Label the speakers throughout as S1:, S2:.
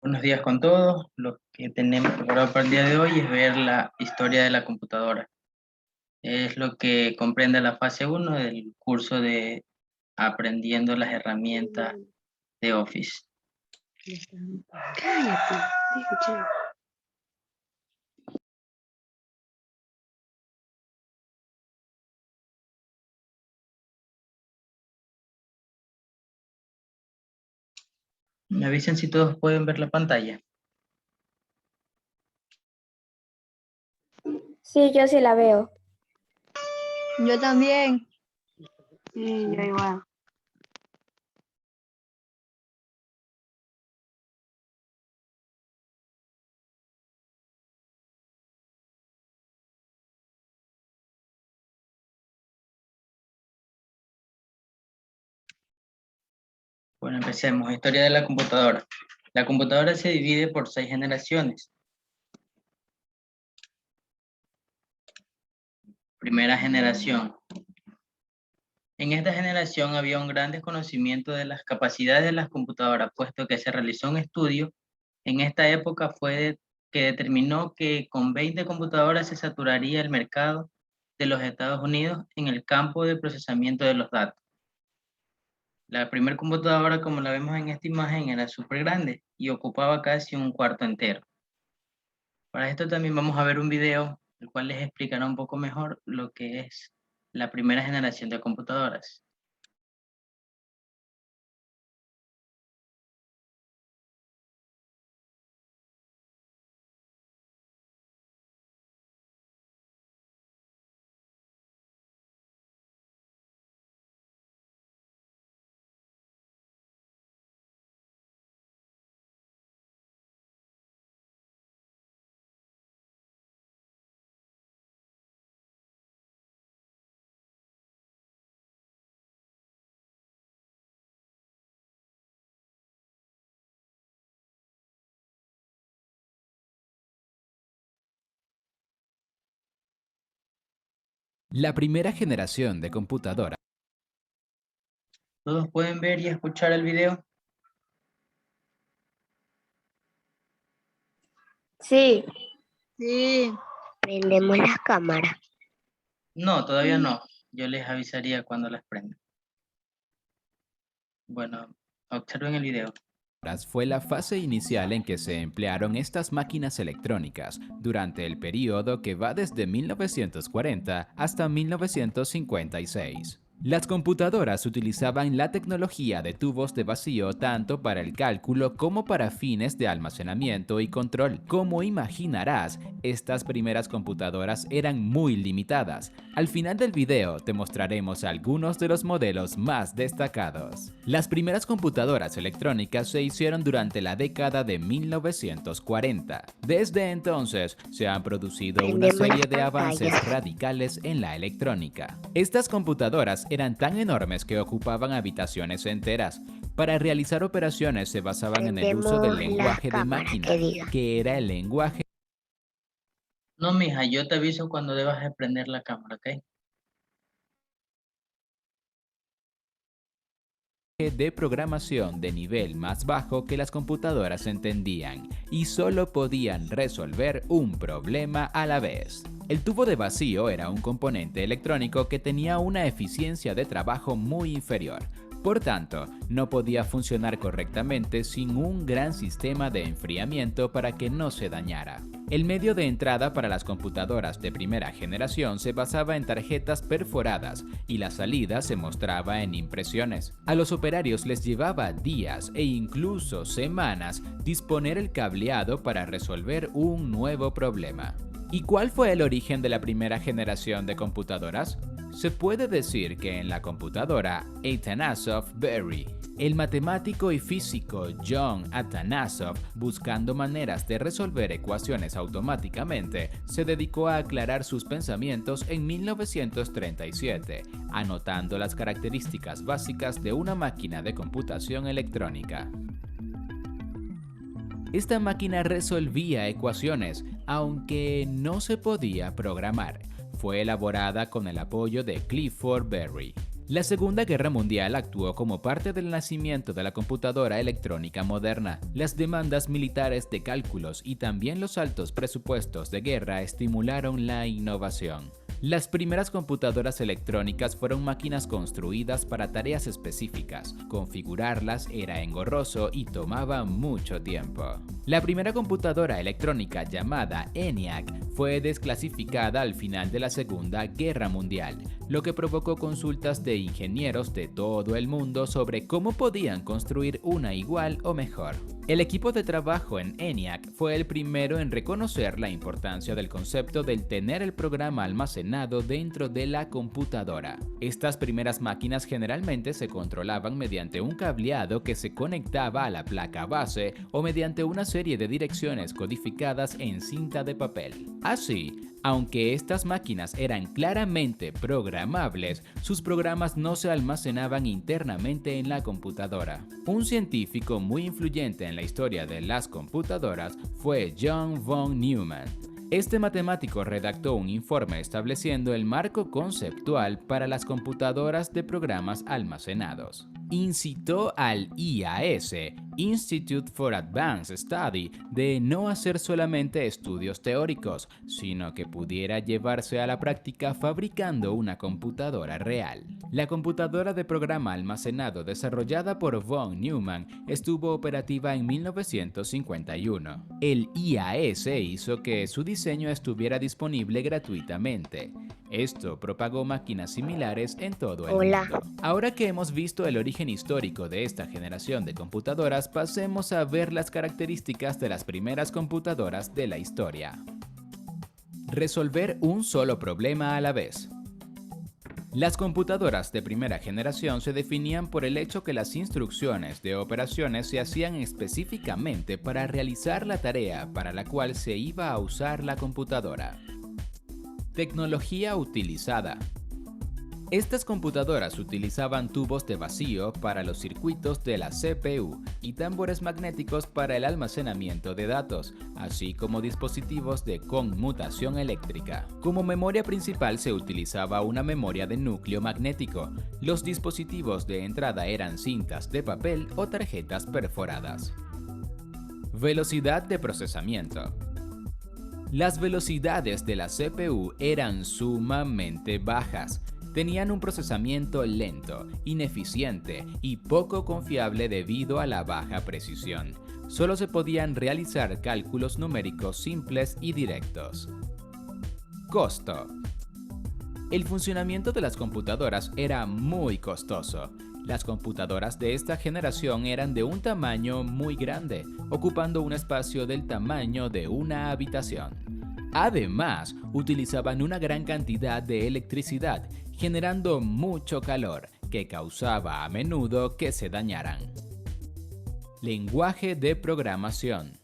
S1: Buenos días con todos. Lo que tenemos preparado para el día de hoy es ver la historia de la computadora. Es lo que comprende la fase uno del curso de Aprendiendo las herramientas de Office.
S2: Cállate, escucha.
S1: Me avisen si todos pueden ver la pantalla.
S3: Sí, yo sí la veo.
S4: Yo también.
S2: Sí, yo igual.
S1: Bueno, empecemos. Historia de la computadora. La computadora se divide por 6 generaciones. Primera generación. En esta generación había un gran desconocimiento de las capacidades de las computadoras, puesto que se realizó un estudio. En esta época fue que determinó que con 20 computadoras se saturaría el mercado de los Estados Unidos en el campo de procesamiento de los datos. La primera computadora, como la vemos en esta imagen, era súper grande y ocupaba casi un cuarto entero. Para esto también vamos a ver un video, el cual les explicará un poco mejor lo que es la primera generación de computadoras.
S5: La primera generación de computadoras
S1: ¿Todos pueden ver y escuchar el video?
S3: Sí,
S4: Sí.
S2: Prendemos las cámaras.
S1: No, todavía no. Yo les avisaría cuando las prenda. Bueno, observen el video.
S5: fue la fase inicial en que se emplearon estas máquinas electrónicas durante el periodo que va desde 1940 hasta 1956. Las computadoras utilizaban la tecnología de tubos de vacío tanto para el cálculo como para fines de almacenamiento y control. Como imaginarás, estas primeras computadoras eran muy limitadas. Al final del video te mostraremos algunos de los modelos más destacados. Las primeras computadoras electrónicas se hicieron durante la década de 1940. Desde entonces se han producido una serie de avances radicales en la electrónica. Estas computadoras eran tan enormes que ocupaban habitaciones enteras. Para realizar operaciones se basaban en el uso del lenguaje de máquina, que era el lenguaje
S1: No, mija, yo te aviso cuando debas de prender la cámara, ¿ok?
S5: de programación de nivel más bajo que las computadoras entendían y solo podían resolver un problema a la vez. El tubo de vacío era un componente electrónico que tenía una eficiencia de trabajo muy inferior. Por tanto, no podía funcionar correctamente sin un gran sistema de enfriamiento para que no se dañara. El medio de entrada para las computadoras de primera generación se basaba en tarjetas perforadas y la salida se mostraba en impresiones. A los operarios les llevaba días e incluso semanas disponer el cableado para resolver un nuevo problema. ¿Y cuál fue el origen de la primera generación de computadoras? Se puede decir que en la computadora Atanasov-Berry, el matemático y físico John Atanasov, buscando maneras de resolver ecuaciones automáticamente, se dedicó a aclarar sus pensamientos en 1937, anotando las características básicas de una máquina de computación electrónica. Esta máquina resolvía ecuaciones, aunque no se podía programar. Fue elaborada con el apoyo de Clifford Berry. La Segunda Guerra Mundial actuó como parte del nacimiento de la computadora electrónica moderna. Las demandas militares de cálculos y también los altos presupuestos de guerra estimularon la innovación. Las primeras computadoras electrónicas fueron máquinas construidas para tareas específicas. Configurarlas era engorroso y tomaba mucho tiempo. La primera computadora electrónica, llamada ENIAC, fue desclasificada al final de la Segunda Guerra Mundial, lo que provocó consultas de ingenieros de todo el mundo sobre cómo podían construir una igual o mejor. El equipo de trabajo en ENIAC fue el primero en reconocer la importancia del concepto del tener el programa almacenado dentro de la computadora. Estas primeras máquinas generalmente se controlaban mediante un cableado que se conectaba a la placa base o mediante una serie de direcciones codificadas en cinta de papel. Así, aunque estas máquinas eran claramente programables, sus programas no se almacenaban internamente en la computadora. Un científico muy influyente en la historia de las computadoras fue John von Neumann. Este matemático redactó un informe estableciendo el marco conceptual para las computadoras de programas almacenados. Incitó al IAS, Institute for Advanced Study, de no hacer solamente estudios teóricos, sino que pudiera llevarse a la práctica fabricando una computadora real. La computadora de programa almacenado desarrollada por von Neumann estuvo operativa en 1951. El IAS hizo que su diseño estuviera disponible gratuitamente. Esto propagó máquinas similares en todo el mundo. Ahora que hemos visto el origen histórico de esta generación de computadoras, pasemos a ver las características de las primeras computadoras de la historia. Resolver un solo problema a la vez. Las computadoras de primera generación se definían por el hecho que las instrucciones de operaciones se hacían específicamente para realizar la tarea para la cual se iba a usar la computadora. Tecnología utilizada. Estas computadoras utilizaban tubos de vacío para los circuitos de la CPU y tambores magnéticos para el almacenamiento de datos, así como dispositivos de conmutación eléctrica. Como memoria principal se utilizaba una memoria de núcleo magnético. Los dispositivos de entrada eran cintas de papel o tarjetas perforadas. Velocidad de procesamiento. Las velocidades de la CPU eran sumamente bajas. Tenían un procesamiento lento, ineficiente y poco confiable debido a la baja precisión. Solo se podían realizar cálculos numéricos simples y directos. Costo. El funcionamiento de las computadoras era muy costoso. Las computadoras de esta generación eran de un tamaño muy grande, ocupando un espacio del tamaño de una habitación. Además, utilizaban una gran cantidad de electricidad, generando mucho calor, que causaba a menudo que se dañaran. Lenguaje de programación.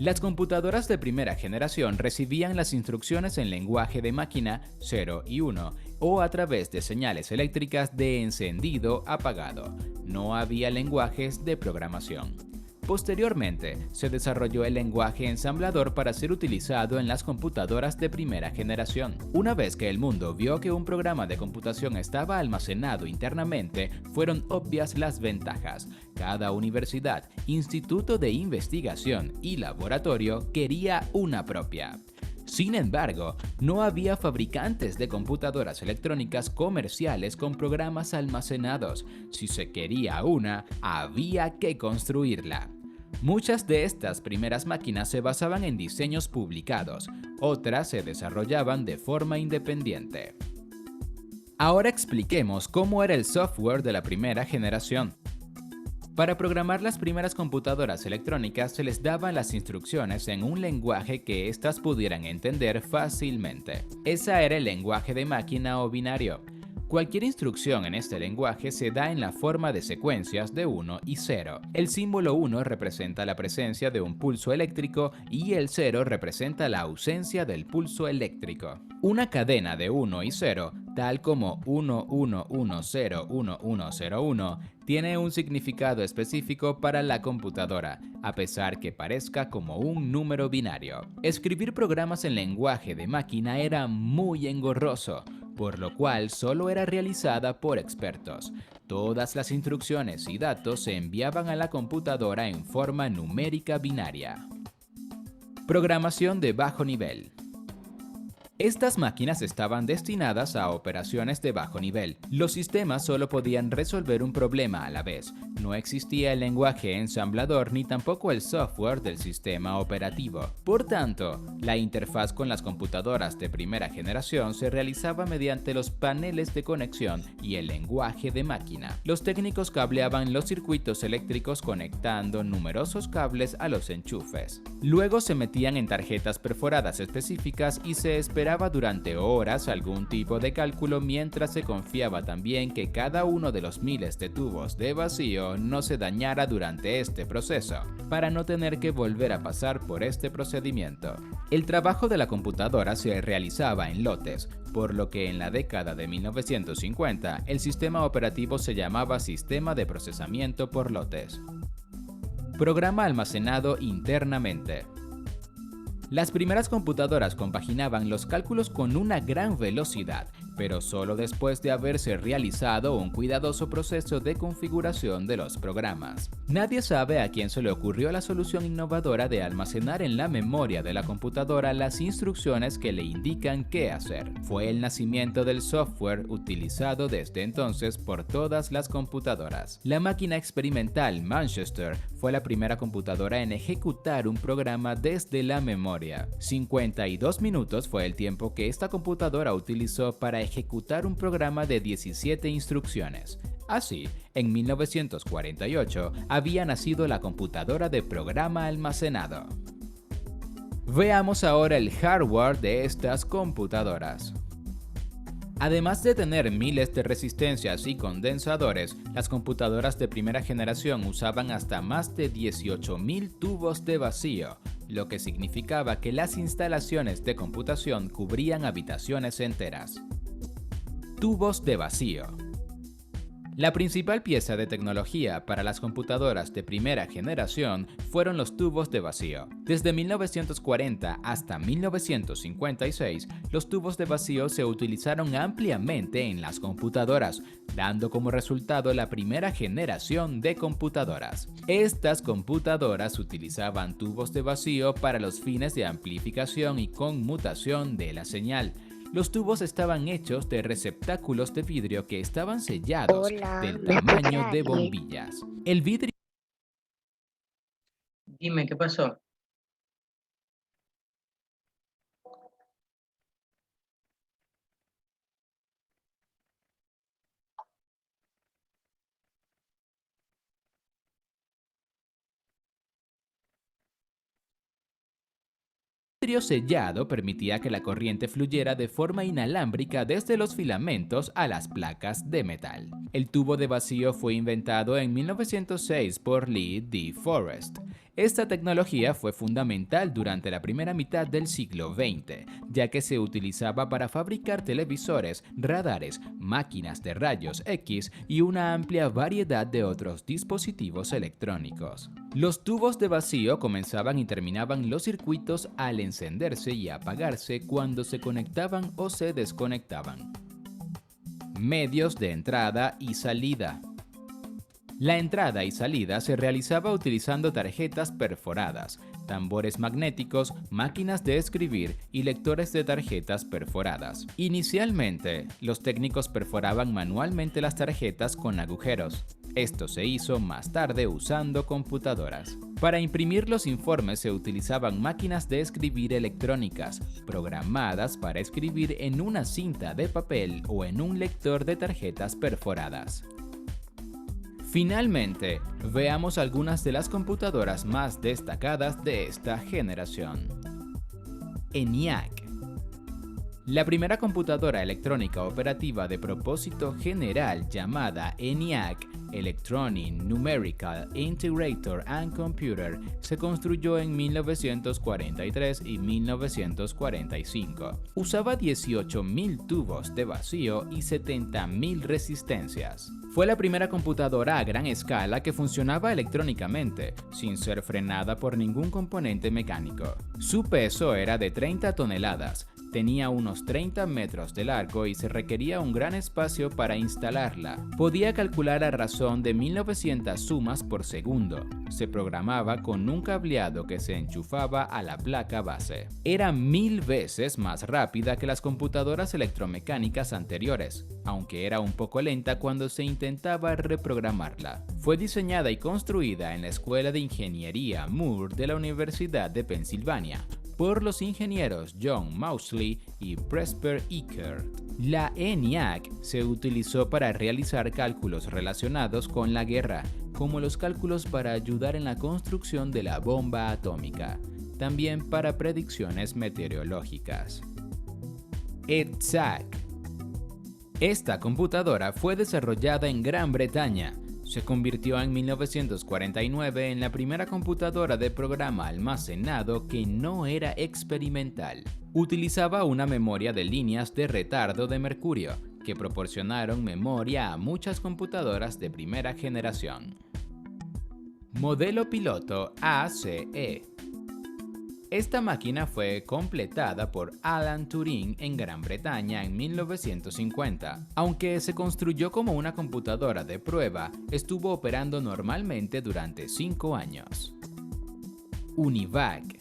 S5: Las computadoras de primera generación recibían las instrucciones en lenguaje de máquina 0 y 1 o a través de señales eléctricas de encendido-apagado. No había lenguajes de programación. Posteriormente, se desarrolló el lenguaje ensamblador para ser utilizado en las computadoras de primera generación. Una vez que el mundo vio que un programa de computación estaba almacenado internamente, fueron obvias las ventajas. Cada universidad, instituto de investigación y laboratorio quería una propia. Sin embargo, no había fabricantes de computadoras electrónicas comerciales con programas almacenados. Si se quería una, había que construirla. Muchas de estas primeras máquinas se basaban en diseños publicados, otras se desarrollaban de forma independiente. Ahora expliquemos cómo era el software de la primera generación. Para programar las primeras computadoras electrónicas se les daban las instrucciones en un lenguaje que éstas pudieran entender fácilmente. Ese era el lenguaje de máquina o binario. Cualquier instrucción en este lenguaje se da en la forma de secuencias de 1 y 0. El símbolo 1 representa la presencia de un pulso eléctrico y el 0 representa la ausencia del pulso eléctrico. Una cadena de 1 y 0, tal como 11101101, tiene un significado específico para la computadora, a pesar que parezca como un número binario. Escribir programas en lenguaje de máquina era muy engorroso. por lo cual solo era realizada por expertos. Todas las instrucciones y datos se enviaban a la computadora en forma numérica binaria. Programación de bajo nivel. Estas máquinas estaban destinadas a operaciones de bajo nivel. Los sistemas solo podían resolver un problema a la vez. No existía el lenguaje ensamblador ni tampoco el software del sistema operativo. Por tanto, la interfaz con las computadoras de primera generación se realizaba mediante los paneles de conexión y el lenguaje de máquina. Los técnicos cableaban los circuitos eléctricos conectando numerosos cables a los enchufes. Luego se metían en tarjetas perforadas específicas y se esperaba durante horas algún tipo de cálculo, mientras se confiaba también que cada uno de los miles de tubos de vacío no se dañara durante este proceso, para no tener que volver a pasar por este procedimiento. El trabajo de la computadora se realizaba en lotes, por lo que en la década de 1950 el sistema operativo se llamaba Sistema de Procesamiento por Lotes. Programa almacenado internamente. Las primeras computadoras compaginaban los cálculos con una gran velocidad, pero solo después de haberse realizado un cuidadoso proceso de configuración de los programas. Nadie sabe a quién se le ocurrió la solución innovadora de almacenar en la memoria de la computadora las instrucciones que le indican qué hacer. Fue el nacimiento del software utilizado desde entonces por todas las computadoras. La máquina experimental Manchester fue la primera computadora en ejecutar un programa desde la memoria. 52 minutos fue el tiempo que esta computadora utilizó para ejecutar un programa de 17 instrucciones. Así, en 1948 había nacido la computadora de programa almacenado. Veamos ahora el hardware de estas computadoras. Además de tener miles de resistencias y condensadores, las computadoras de primera generación usaban hasta más de 18.000 tubos de vacío, lo que significaba que las instalaciones de computación cubrían habitaciones enteras. Tubos de vacío. La principal pieza de tecnología para las computadoras de primera generación fueron los tubos de vacío. Desde 1940 hasta 1956, los tubos de vacío se utilizaron ampliamente en las computadoras, dando como resultado la primera generación de computadoras. Estas computadoras utilizaban tubos de vacío para los fines de amplificación y conmutación de la señal. Los tubos estaban hechos de receptáculos de vidrio que estaban sellados del tamaño de bombillas. El vidrio...
S1: Dime, ¿qué pasó?
S5: El vidrio sellado permitía que la corriente fluyera de forma inalámbrica desde los filamentos a las placas de metal. El tubo de vacío fue inventado en 1906 por Lee De Forest. Esta tecnología fue fundamental durante la primera mitad del siglo XX, ya que se utilizaba para fabricar televisores, radares, máquinas de rayos X y una amplia variedad de otros dispositivos electrónicos. Los tubos de vacío comenzaban y terminaban los circuitos al encenderse y apagarse cuando se conectaban o se desconectaban. Medios de entrada y salida. La entrada y salida se realizaba utilizando tarjetas perforadas, tambores magnéticos, máquinas de escribir y lectores de tarjetas perforadas. Inicialmente, los técnicos perforaban manualmente las tarjetas con agujeros. Esto se hizo más tarde usando computadoras. Para imprimir los informes se utilizaban máquinas de escribir electrónicas, programadas para escribir en una cinta de papel o en un lector de tarjetas perforadas. Finalmente, veamos algunas de las computadoras más destacadas de esta generación. ENIAC. La primera computadora electrónica operativa de propósito general llamada ENIAC, Electronic Numerical Integrator and Computer, se construyó en 1943 y 1945. Usaba 18.000 tubos de vacío y 70.000 resistencias. Fue la primera computadora a gran escala que funcionaba electrónicamente, sin ser frenada por ningún componente mecánico. Su peso era de 30 toneladas, Tenía unos 30 metros de largo y se requería un gran espacio para instalarla. Podía calcular a razón de 1900 sumas por segundo. Se programaba con un cableado que se enchufaba a la placa base. Era 1000 veces más rápida que las computadoras electromecánicas anteriores, aunque era un poco lenta cuando se intentaba reprogramarla. Fue diseñada y construida en la Escuela de Ingeniería Moore de la Universidad de Pensilvania por los ingenieros John Mauchly y Presper Eckert. La ENIAC se utilizó para realizar cálculos relacionados con la guerra, como los cálculos para ayudar en la construcción de la bomba atómica, también para predicciones meteorológicas. EDSAC. Esta computadora fue desarrollada en Gran Bretaña. Se convirtió en 1949 en la primera computadora de programa almacenado que no era experimental. Utilizaba una memoria de líneas de retardo de mercurio, que proporcionaron memoria a muchas computadoras de primera generación. Modelo piloto ACE. Esta máquina fue completada por Alan Turing en Gran Bretaña en 1950. Aunque se construyó como una computadora de prueba, estuvo operando normalmente durante 5 años. UNIVAC.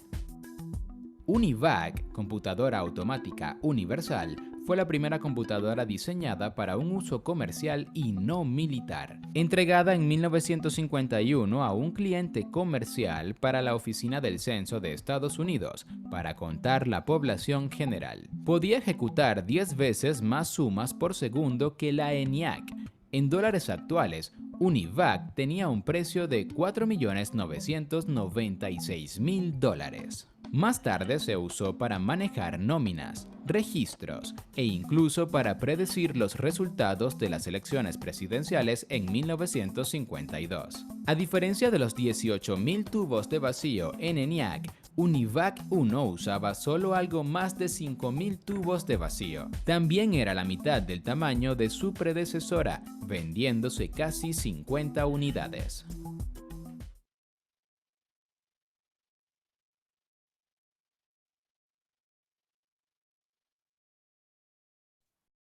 S5: UNIVAC, computadora automática universal, fue la primera computadora diseñada para un uso comercial y no militar. Entregada en 1951 a un cliente comercial para la Oficina del Censo de Estados Unidos para contar la población general. Podía ejecutar 10 veces más sumas por segundo que la ENIAC. En dólares actuales, UNIVAC tenía un precio de $4.996.000. Más tarde se usó para manejar nóminas, registros e incluso para predecir los resultados de las elecciones presidenciales en 1952. A diferencia de los 18.000 tubos de vacío en ENIAC, UNIVAC 1 usaba solo algo más de 5.000 tubos de vacío. También era la mitad del tamaño de su predecesora, vendiéndose casi 50 unidades.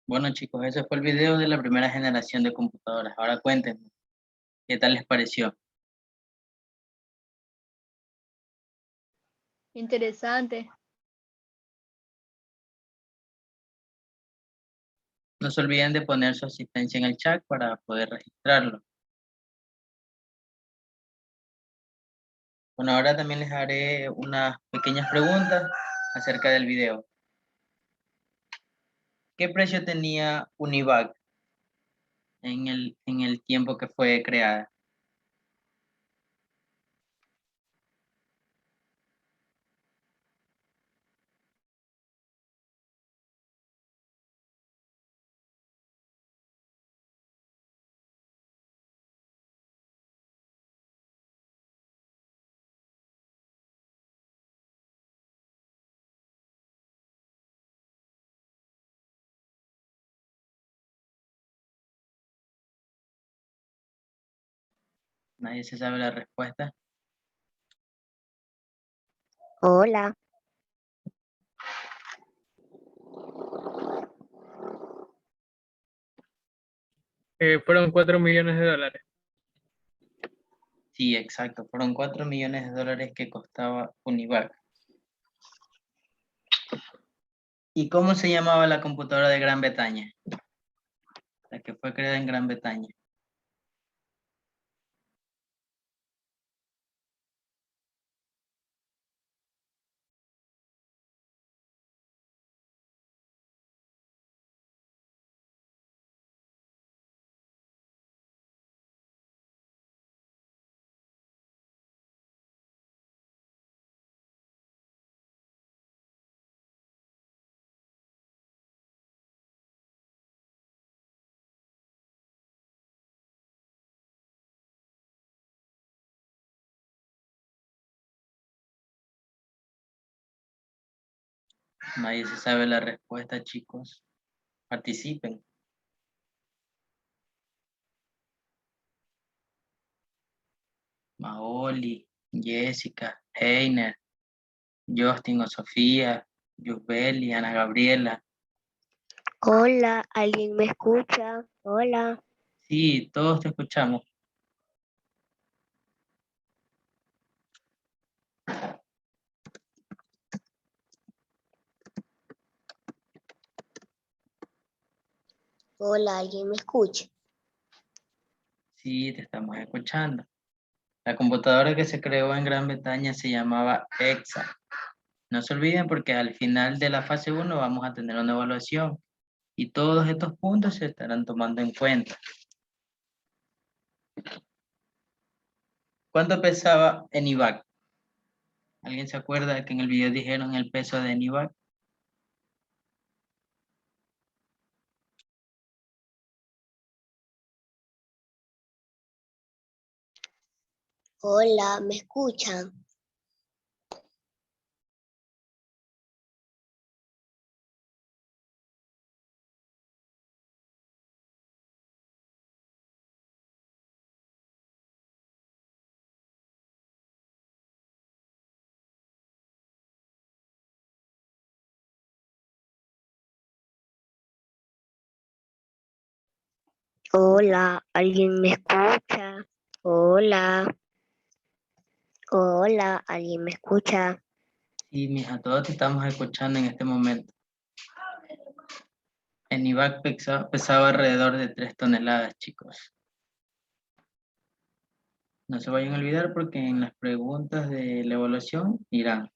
S1: Bueno chicos, ese fue el video de la primera generación de computadoras. Ahora cuéntenme, ¿qué tal les pareció?
S4: Interesante.
S1: No se olviden de poner su asistencia en el chat para poder registrarlo. Bueno, ahora también les haré unas pequeñas preguntas acerca del video. ¿Qué precio tenía UNIVAC en el tiempo que fue creada? ¿Nadie se sabe la respuesta?
S2: Hola.
S6: Fueron $4 millones.
S1: Sí, exacto. Fueron $4 millones que costaba UNIVAC. ¿Y cómo se llamaba la computadora de Gran Bretaña? La que fue creada en Gran Bretaña. Nadie se sabe la respuesta, chicos. Participen. Maoli, Jessica, Heiner, Justin o Sofía, Yubel y Ana Gabriela.
S2: Hola, ¿alguien me escucha? Hola.
S1: Sí, todos te escuchamos.
S2: Hola, ¿alguien me escucha?
S1: Sí, te estamos escuchando. La computadora que se creó en Gran Bretaña se llamaba EXA. No se olviden porque al final de la fase 1 vamos a tener una evaluación y todos estos puntos se estarán tomando en cuenta. ¿Cuánto pesaba ENIVAC? ¿Alguien se acuerda que en el video dijeron el peso de ENIVAC?
S2: Hola, ¿me escuchan? Hola, ¿alguien me escucha? Hola. Hola, ¿alguien me escucha?
S1: Sí, mija, todos te estamos escuchando en este momento. ENIVAC pesaba alrededor de 3 toneladas, chicos. No se vayan a olvidar porque en las preguntas de la evaluación irán.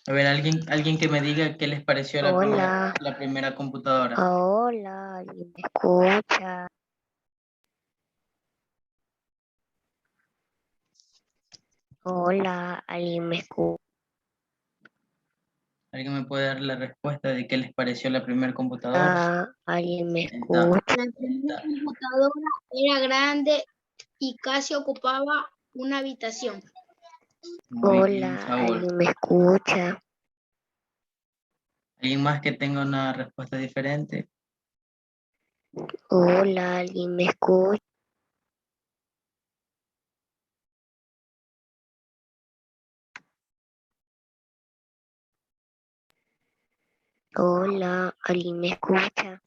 S1: A ver, alguien que me diga qué les pareció
S2: Hola.
S1: la primera computadora.
S2: Hola, ¿alguien me escucha? Hola, ¿alguien me escucha?
S1: ¿Alguien me puede dar la respuesta de qué les pareció la primera computadora?
S2: ¿Alguien me
S1: Está,
S2: escucha?
S7: La primera
S1: está.
S7: computadora era grande y casi ocupaba una habitación.
S1: Muy bien,
S2: Hola,
S1: Saúl.
S2: ¿alguien me escucha?
S1: ¿Alguien más que tenga una respuesta diferente?
S2: Hola, ¿alguien me escucha? Hola, ¿alguien me escucha?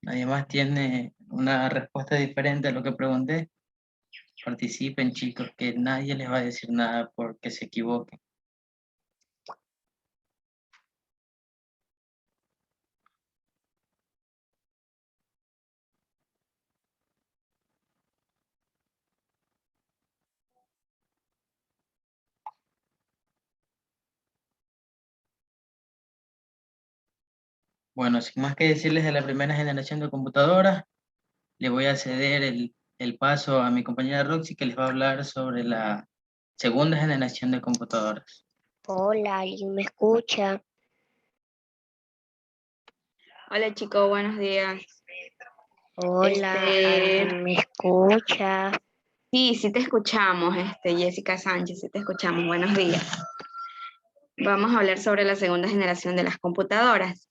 S1: ¿Nadie más tiene una respuesta diferente a lo que pregunté? Participen, chicos, que nadie les va a decir nada porque se equivoquen. Bueno, sin más que decirles de la primera generación de computadoras, le voy a ceder el paso a mi compañera Roxy, que les va a hablar sobre la segunda generación de computadoras.
S2: Hola, ¿alguien me escucha?
S3: Hola chicos, buenos días.
S2: Hola, ¿alguien me escucha?
S3: Sí, sí te escuchamos, Jessica Sánchez, sí te escuchamos. Buenos días. Vamos a hablar sobre la segunda generación de las computadoras.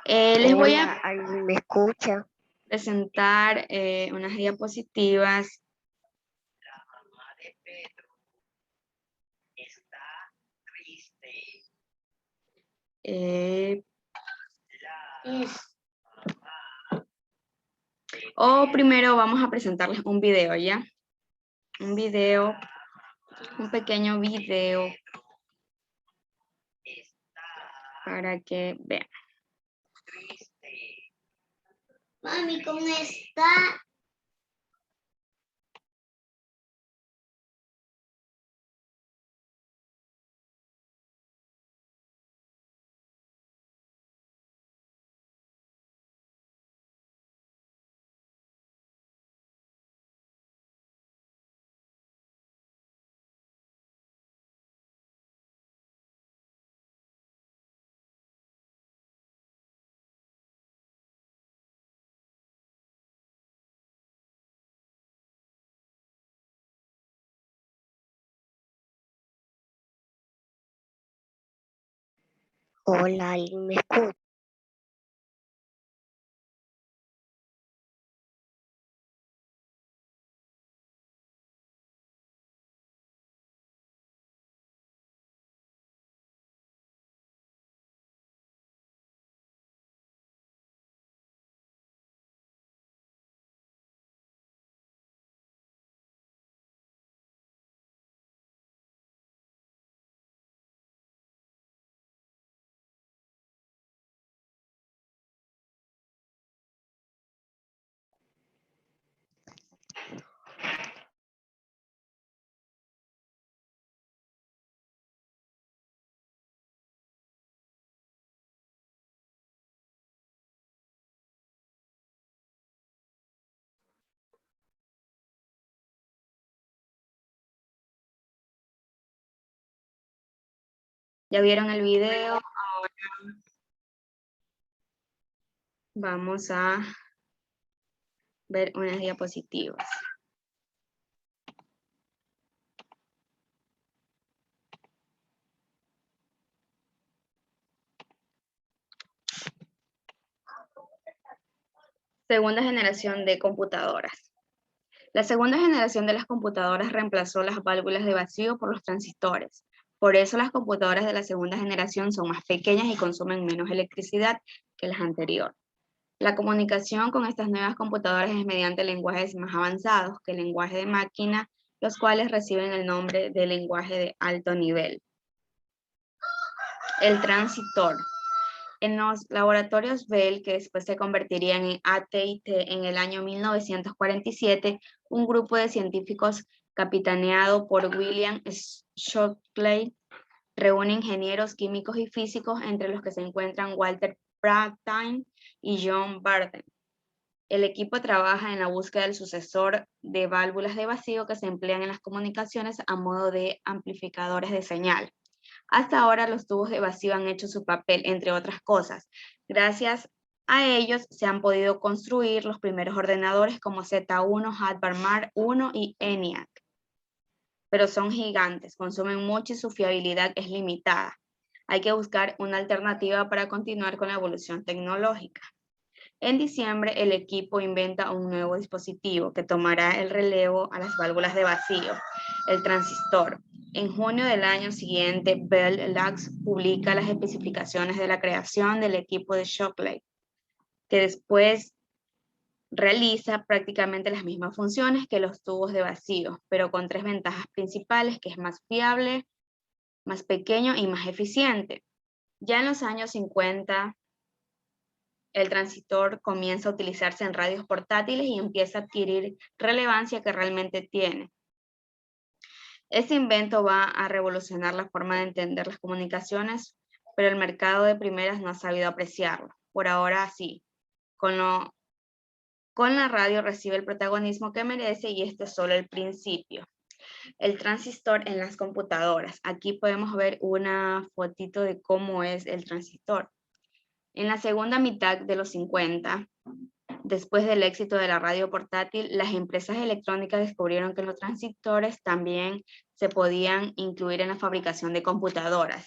S3: Les voy
S2: Hola,
S3: a
S2: ¿alguien me escucha?
S3: presentar unas diapositivas. O primero vamos a presentarles un video, ¿ya? Un video, un pequeño video. para que vean.
S7: Mami, ¿cómo está?
S2: Hola, ¿alguien me escucha?
S3: ¿Ya vieron el video? Ahora vamos a ver unas diapositivas. Segunda generación de computadoras. La segunda generación de las computadoras reemplazó las válvulas de vacío por los transistores. Por eso las computadoras de la segunda generación son más pequeñas y consumen menos electricidad que las anteriores. La comunicación con estas nuevas computadoras es mediante lenguajes más avanzados que el lenguaje de máquina, los cuales reciben el nombre de lenguaje de alto nivel. El transistor. En los laboratorios Bell, que después se convertirían en AT&T en el año 1947, un grupo de científicos capitaneado por William Shockley reúne ingenieros químicos y físicos, entre los que se encuentran Walter Brattain y John Barden. El equipo trabaja en la búsqueda del sucesor de válvulas de vacío que se emplean en las comunicaciones a modo de amplificadores de señal. Hasta ahora los tubos de vacío han hecho su papel, entre otras cosas. Gracias a ellos se han podido construir los primeros ordenadores como Z1, Harvard Mark I y ENIAC. Pero son gigantes, consumen mucho y su fiabilidad es limitada. Hay que buscar una alternativa para continuar con la evolución tecnológica. En diciembre, el equipo inventa un nuevo dispositivo que tomará el relevo a las válvulas de vacío, el transistor. En junio del año siguiente, Bell Labs publica las especificaciones de la creación del equipo de Shockley, que después realiza prácticamente las mismas funciones que los tubos de vacío, pero con tres ventajas principales, que es más fiable, más pequeño y más eficiente. Ya en los años 50, el transistor comienza a utilizarse en radios portátiles y empieza a adquirir relevancia que realmente tiene. Este invento va a revolucionar la forma de entender las comunicaciones, pero el mercado de primeras no ha sabido apreciarlo. Por ahora sí, con la radio recibe el protagonismo que merece y este es solo el principio. El transistor en las computadoras. Aquí podemos ver una fotito de cómo es el transistor. En la segunda mitad de los 50, después del éxito de la radio portátil, las empresas electrónicas descubrieron que los transistores también se podían incluir en la fabricación de computadoras.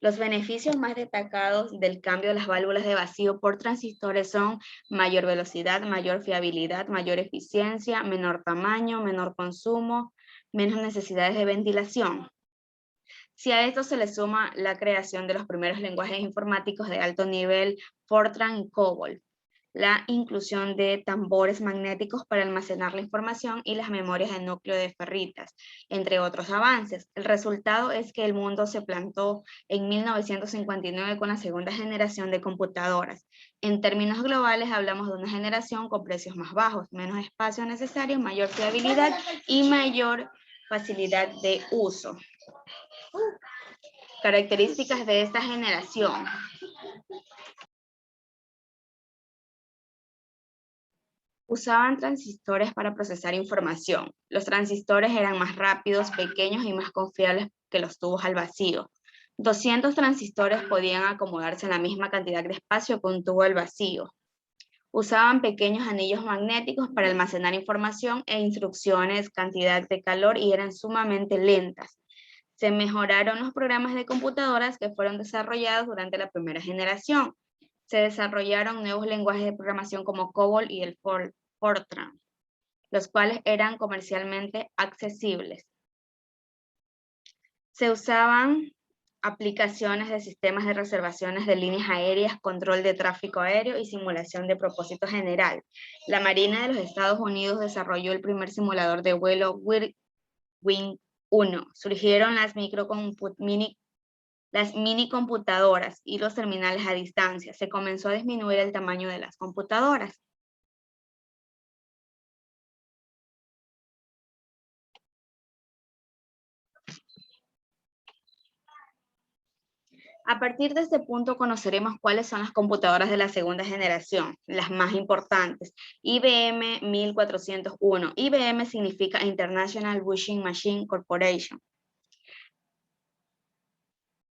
S3: Los beneficios más destacados del cambio de las válvulas de vacío por transistores son mayor velocidad, mayor fiabilidad, mayor eficiencia, menor tamaño, menor consumo, menos necesidades de ventilación. Si a esto se le suma la creación de los primeros lenguajes informáticos de alto nivel, Fortran y COBOL, la inclusión de tambores magnéticos para almacenar la información y las memorias de núcleo de ferritas, entre otros avances. El resultado es que el mundo se plantó en 1959 con la segunda generación de computadoras. En términos globales hablamos de una generación con precios más bajos, menos espacio necesario, mayor fiabilidad y mayor facilidad de uso. Características de esta generación. Usaban transistores para procesar información. Los transistores eran más rápidos, pequeños y más confiables que los tubos al vacío. 200 transistores podían acomodarse en la misma cantidad de espacio que un tubo al vacío. Usaban pequeños anillos magnéticos para almacenar información e instrucciones, cantidad de calor y eran sumamente lentas. Se mejoraron los programas de computadoras que fueron desarrollados durante la primera generación. Se desarrollaron nuevos lenguajes de programación como COBOL y el Fortran, los cuales eran comercialmente accesibles. Se usaban aplicaciones de sistemas de reservaciones de líneas aéreas, control de tráfico aéreo y simulación de propósito general. La Marina de los Estados Unidos desarrolló el primer simulador de vuelo Whirlwind 1. Surgieron las mini computadoras y los terminales a distancia. Se comenzó a disminuir el tamaño de las computadoras. A partir de este punto conoceremos cuáles son las computadoras de la segunda generación, las más importantes. IBM 1401. IBM significa International Bushing Machine Corporation.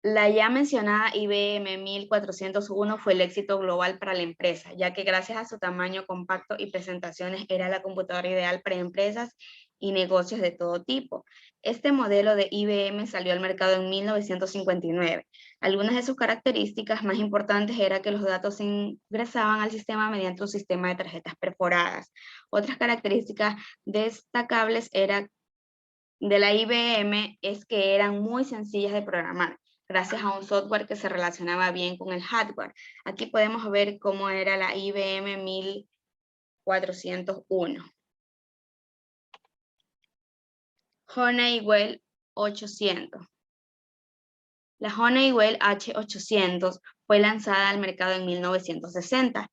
S3: La ya mencionada IBM 1401 fue el éxito global para la empresa, ya que gracias a su tamaño compacto y presentaciones era la computadora ideal para empresas y negocios de todo tipo. Este modelo de IBM salió al mercado en 1959. Algunas de sus características más importantes era que los datos se ingresaban al sistema mediante un sistema de tarjetas perforadas. Otras características destacables de la IBM es que eran muy sencillas de programar, gracias a un software que se relacionaba bien con el hardware. Aquí podemos ver cómo era la IBM 1401. Honeywell 800. La Honeywell H800 fue lanzada al mercado en 1960.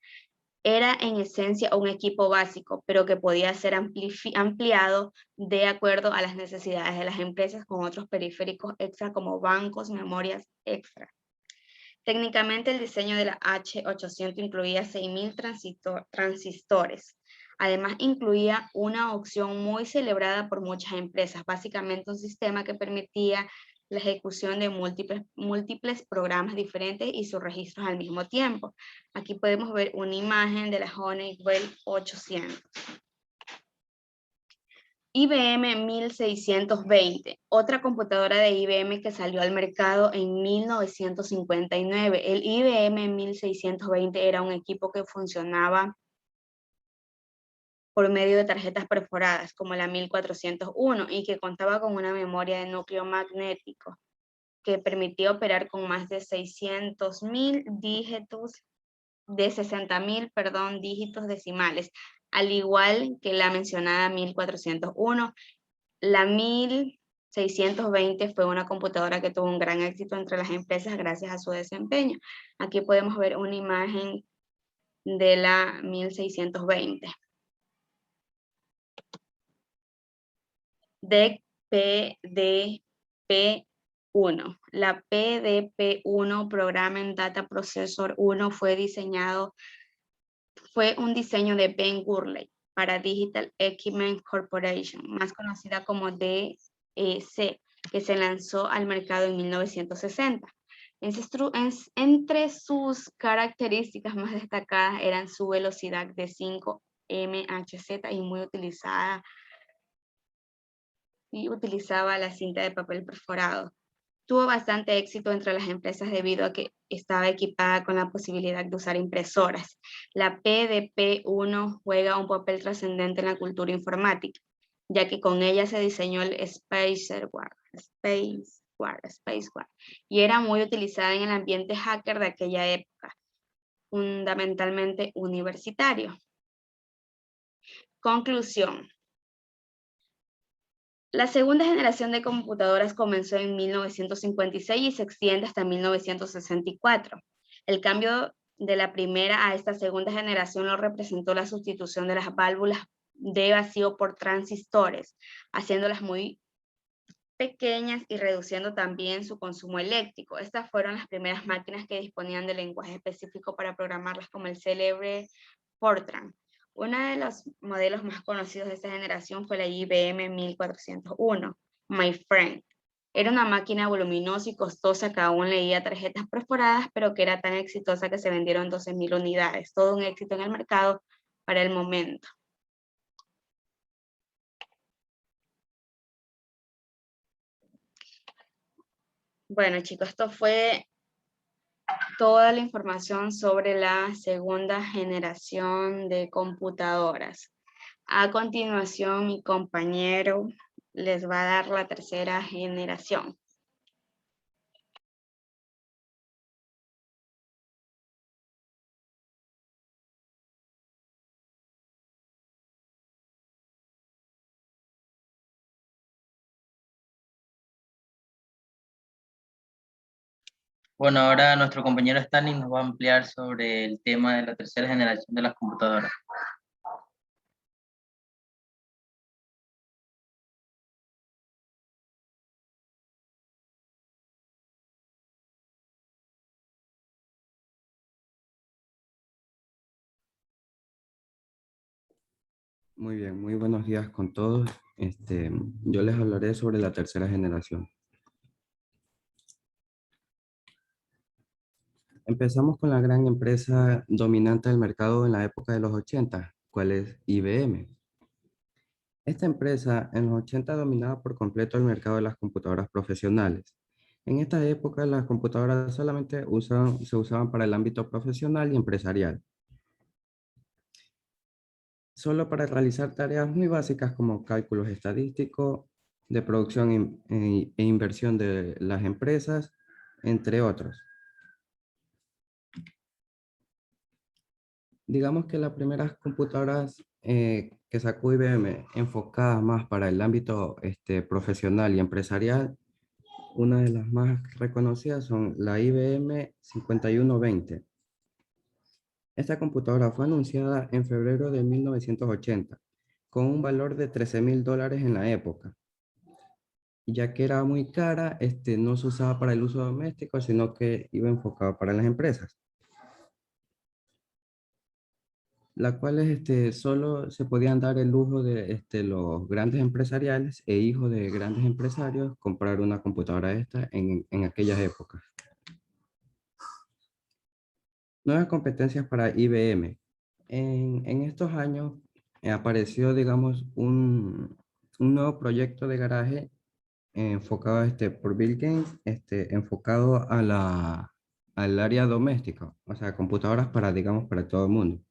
S3: Era en esencia un equipo básico, pero que podía ser ampliado de acuerdo a las necesidades de las empresas con otros periféricos extra como bancos, memorias extra. Técnicamente el diseño de la H800 incluía 6.000 transistores. Además incluía una opción muy celebrada por muchas empresas, básicamente un sistema que permitía la ejecución de múltiples programas diferentes y sus registros al mismo tiempo. Aquí podemos ver una imagen de la Honeywell 800. IBM 1620, otra computadora de IBM que salió al mercado en 1959. El IBM 1620 era un equipo que funcionaba por medio de tarjetas perforadas, como la 1401, y que contaba con una memoria de núcleo magnético, que permitía operar con más de 600.000 dígitos, de 60.000, dígitos decimales, al igual que la mencionada 1401. La 1620 fue una computadora que tuvo un gran éxito entre las empresas gracias a su desempeño. Aquí podemos ver una imagen de la 1620. DEC PDP-1. La PDP-1, Programming Data Processor 1, fue un diseño de Ben Gurley para Digital Equipment Corporation, más conocida como DEC, que se lanzó al mercado en 1960. Entre sus características más destacadas eran su velocidad de 5 MHz y utilizaba la cinta de papel perforado. Tuvo bastante éxito entre las empresas debido a que estaba equipada con la posibilidad de usar impresoras. La PDP-1 juega un papel trascendente en la cultura informática, ya que con ella se diseñó el Spaceward, y era muy utilizada en el ambiente hacker de aquella época. fundamentalmente universitario. Conclusión. La segunda generación de computadoras comenzó en 1956 y se extiende hasta 1964. El cambio de la primera a esta segunda generación lo representó la sustitución de las válvulas de vacío por transistores, haciéndolas muy pequeñas y reduciendo también su consumo eléctrico. Estas fueron las primeras máquinas que disponían de lenguaje específico para programarlas, como el célebre Fortran. Uno de los modelos más conocidos de esta generación fue la IBM 1401, My Friend. Era una máquina voluminosa y costosa que aún leía tarjetas perforadas, pero que era tan exitosa que se vendieron 12,000 unidades. Todo un éxito en el mercado para el momento. Bueno, chicos, esto fue toda la información sobre la segunda generación de computadoras. A continuación, mi compañero les va a dar la tercera generación.
S1: Bueno, ahora nuestro compañero Stanley nos va a ampliar sobre el tema de la tercera generación de las computadoras.
S8: Muy bien, muy buenos días con todos. Yo les hablaré sobre la tercera generación. Empezamos con la gran empresa dominante del mercado en la época de los 80, ¿cuál es IBM? Esta empresa en los 80 dominaba por completo el mercado de las computadoras profesionales. En esta época las computadoras solamente se usaban para el ámbito profesional y empresarial. Solo para realizar tareas muy básicas como cálculos estadísticos, de producción e inversión de las empresas, entre otros. Digamos que las primeras computadoras que sacó IBM enfocadas más para el ámbito profesional y empresarial, una de las más reconocidas son la IBM 5120. Esta computadora fue anunciada en febrero de 1980, con un valor de $13,000 en la época. Ya que era muy cara, no se usaba para el uso doméstico, sino que iba enfocado para las empresas. Las cuales solo se podían dar el lujo de los grandes empresariales e hijos de grandes empresarios comprar una computadora esta en aquellas épocas. Nuevas competencias para IBM. En estos años apareció, digamos, un nuevo proyecto de garaje enfocado por Bill Gates, enfocado al área doméstica, o sea, computadoras para, digamos, para todo el mundo.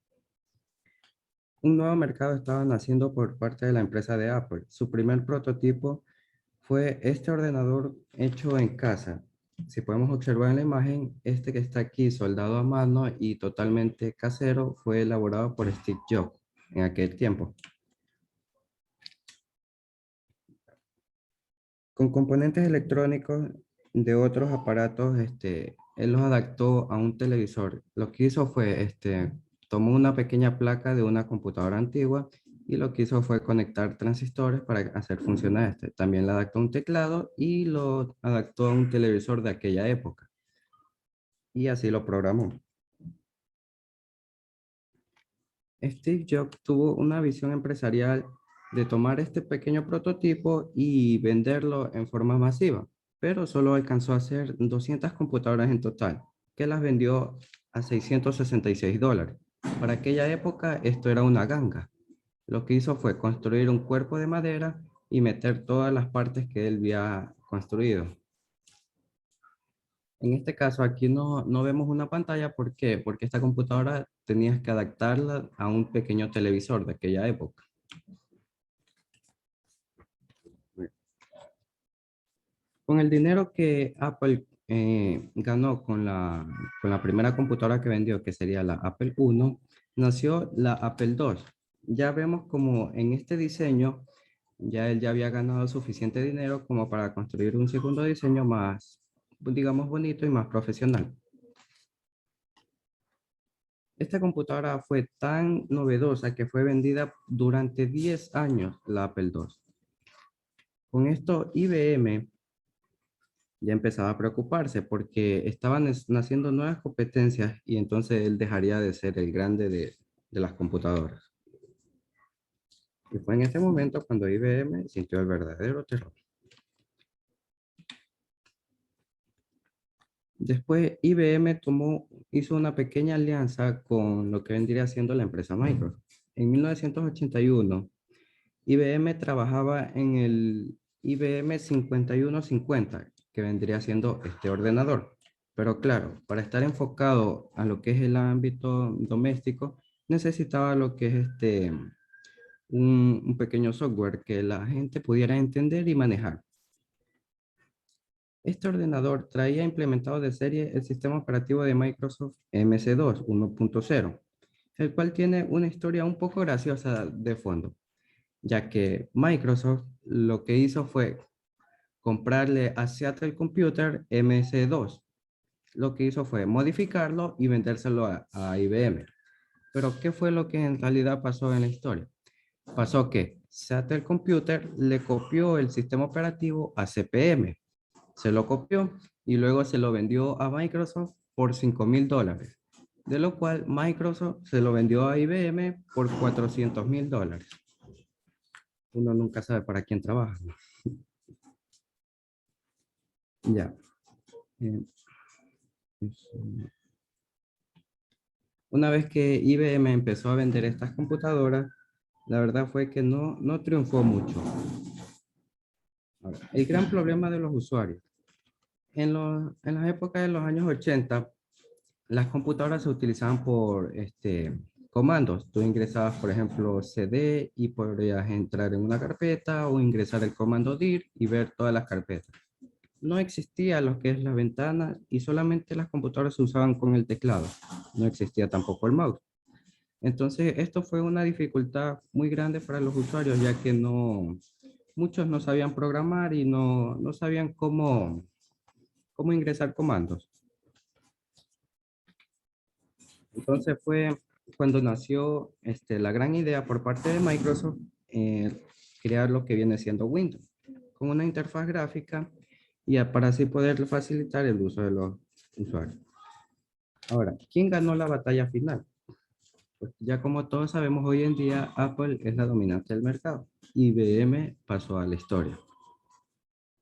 S8: Un nuevo mercado estaba naciendo por parte de la empresa de Apple. Su primer prototipo fue este ordenador hecho en casa. Si podemos observar en la imagen, este que está aquí soldado a mano y totalmente casero fue elaborado por Steve Jobs en aquel tiempo. Con componentes electrónicos de otros aparatos, él los adaptó a un televisor. Lo que hizo fue, tomó una pequeña placa de una computadora antigua y lo que hizo fue conectar transistores para hacer funcionar este. También le adaptó un teclado y lo adaptó a un televisor de aquella época. Y así lo programó. Steve Jobs tuvo una visión empresarial de tomar este pequeño prototipo y venderlo en forma masiva, pero solo alcanzó a hacer 200 computadoras en total, que las vendió a $666. Para aquella época esto era una ganga. Lo que hizo fue construir un cuerpo de madera y meter todas las partes que él había construido. En este caso aquí no vemos una pantalla, ¿por qué? Porque esta computadora tenías que adaptarla a un pequeño televisor de aquella época. Con el dinero que Apple ganó con la primera computadora que vendió, que sería la Apple I, nació la Apple II. Ya vemos como en este diseño, ya él ya había ganado suficiente dinero como para construir un segundo diseño más, digamos, bonito y más profesional. Esta computadora fue tan novedosa que fue vendida durante 10 años, la Apple II. Con esto, IBM ya empezaba a preocuparse porque estaban naciendo nuevas competencias y entonces él dejaría de ser el grande de las computadoras. Y fue en ese momento cuando IBM sintió el verdadero terror. Después IBM hizo una pequeña alianza con lo que vendría siendo la empresa Microsoft. En 1981, IBM trabajaba en el IBM 5150, que vendría siendo este ordenador. Pero claro, para estar enfocado a lo que es el ámbito doméstico, necesitaba lo que es un pequeño software que la gente pudiera entender y manejar. Este ordenador traía implementado de serie el sistema operativo de Microsoft MS2 1.0, el cual tiene una historia un poco graciosa de fondo, ya que Microsoft lo que hizo fue comprarle a Seattle Computer MS2. Lo que hizo fue modificarlo y vendérselo a IBM. Pero ¿qué fue lo que en realidad pasó en la historia? Pasó que Seattle Computer le copió el sistema operativo a CPM. Se lo copió y luego se lo vendió a Microsoft por $5,000, de lo cual Microsoft se lo vendió a IBM por $400,000. Uno nunca sabe para quién trabaja, ¿no? Ya. Eh, Una vez que IBM empezó a vender estas computadoras, la verdad fue que no triunfó mucho. Ahora, el gran problema de los usuarios. En las épocas de los años 80, las computadoras se utilizaban por comandos. Tú ingresabas, por ejemplo, CD y podrías entrar en una carpeta o ingresar el comando dir y ver todas las carpetas. No existía lo que es la ventana y solamente las computadoras se usaban con el teclado. No existía tampoco el mouse. Entonces, esto fue una dificultad muy grande para los usuarios, ya que muchos no sabían programar y no sabían cómo ingresar comandos. Entonces fue cuando nació la gran idea por parte de Microsoft, crear lo que viene siendo Windows, con una interfaz gráfica y para así poder facilitar el uso de los usuarios. Ahora, ¿quién ganó la batalla final? Pues ya como todos sabemos hoy en día, Apple es la dominante del mercado. IBM pasó a la historia.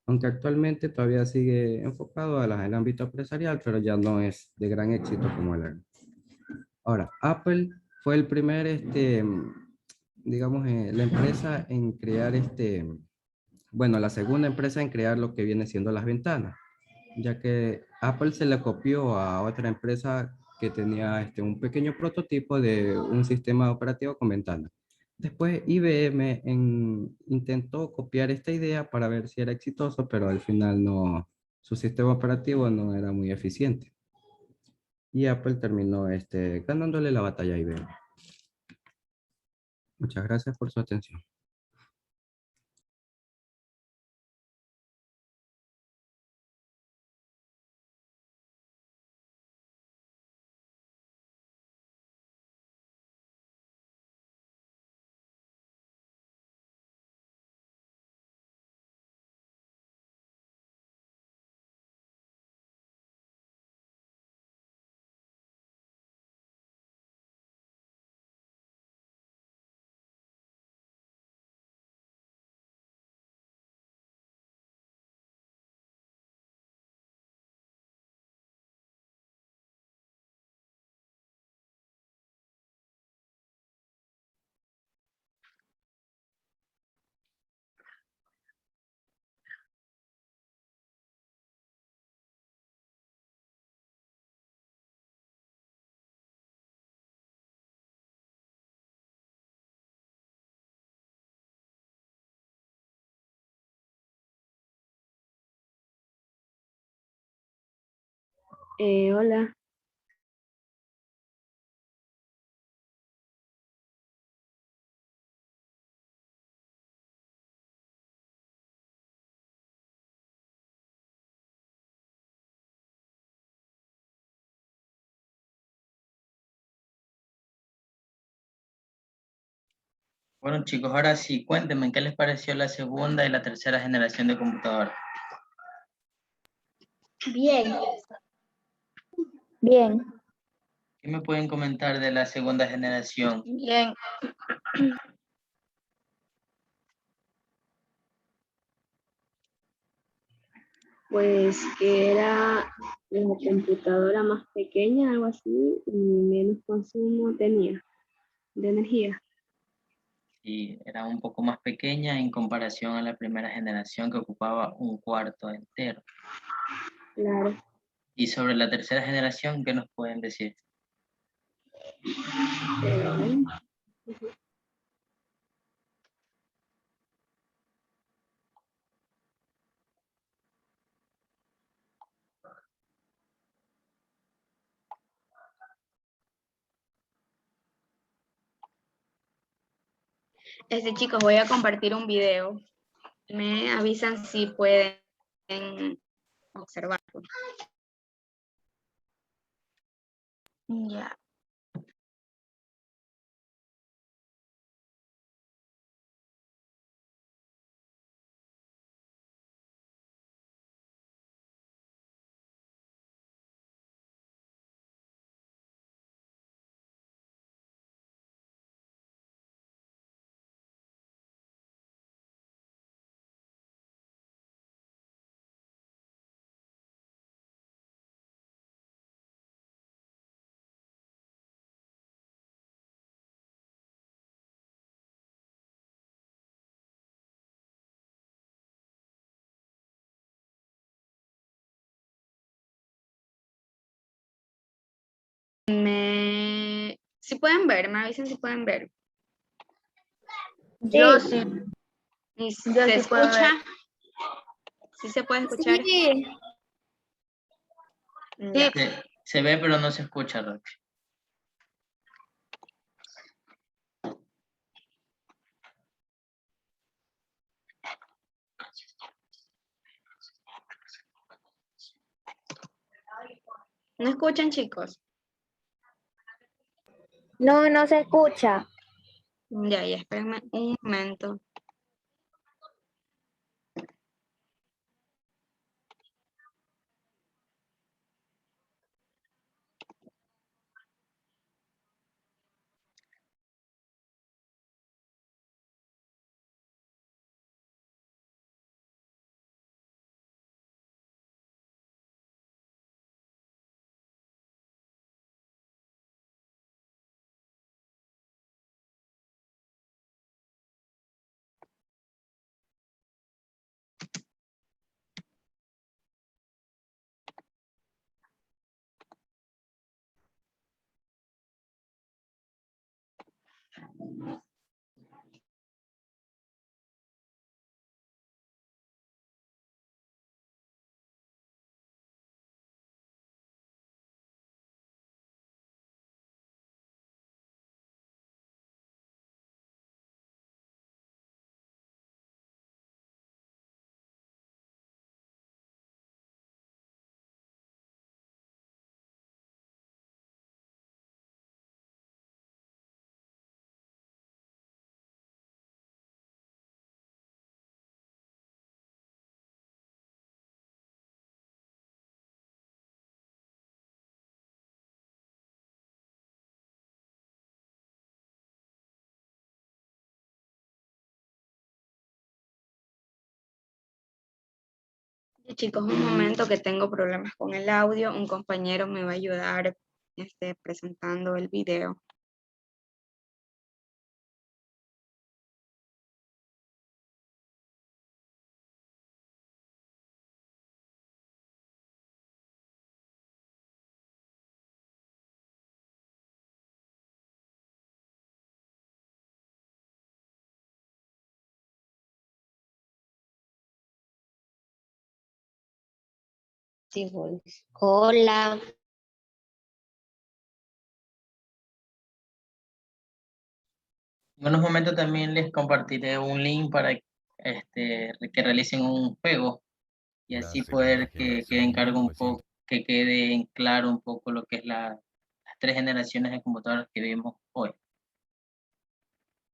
S8: Aunque actualmente todavía sigue enfocado al ámbito empresarial, pero ya no es de gran éxito como el era. Ahora, Apple fue el primer, digamos, la empresa en crear bueno, la segunda empresa en crear lo que viene siendo las ventanas, ya que Apple se le copió a otra empresa que tenía un pequeño prototipo de un sistema operativo con ventanas. Después IBM intentó copiar esta idea para ver si era exitoso, pero al final su sistema operativo no era muy eficiente. Y Apple terminó ganándole la batalla a IBM. Muchas gracias por su atención.
S9: Hola.
S1: Bueno, chicos, ahora sí, cuéntenme, ¿qué les pareció la segunda y la tercera generación de computadoras?
S7: Bien.
S4: Bien.
S1: ¿Qué me pueden comentar de la segunda generación?
S7: Bien.
S9: Pues que era la computadora más pequeña, algo así, y menos consumo tenía de energía.
S1: Y era un poco más pequeña en comparación a la primera generación que ocupaba un cuarto entero.
S9: Claro.
S1: Y sobre la tercera generación, ¿qué nos pueden decir?
S9: Pero,
S3: Chicos, voy a compartir un video. Me avisan si pueden observarlo.
S7: Ya.
S3: Si pueden ver, me avisan si pueden ver.
S7: Yo sí.
S3: ¿Y
S7: Yo
S3: se
S7: sí puedo
S3: escucha?
S7: ver.
S3: ¿Sí se puede escuchar?
S7: Sí.
S3: Ya.
S1: Se ve, pero no se escucha, Rox.
S3: ¿No escuchan, chicos?
S4: No, no se escucha.
S3: Ya, espérenme un momento. Chicos, un momento que tengo problemas con el audio. Un compañero me va a ayudar presentando el video.
S2: Sí, voy. Hola.
S1: En unos momentos también les compartiré un link para que realicen un juego y
S10: La
S1: así
S10: segunda
S1: poder que quede en
S10: generación
S1: cargo un
S10: 1900.
S1: poco, que quede en claro un poco lo que es las tres generaciones de computadoras que vivimos hoy.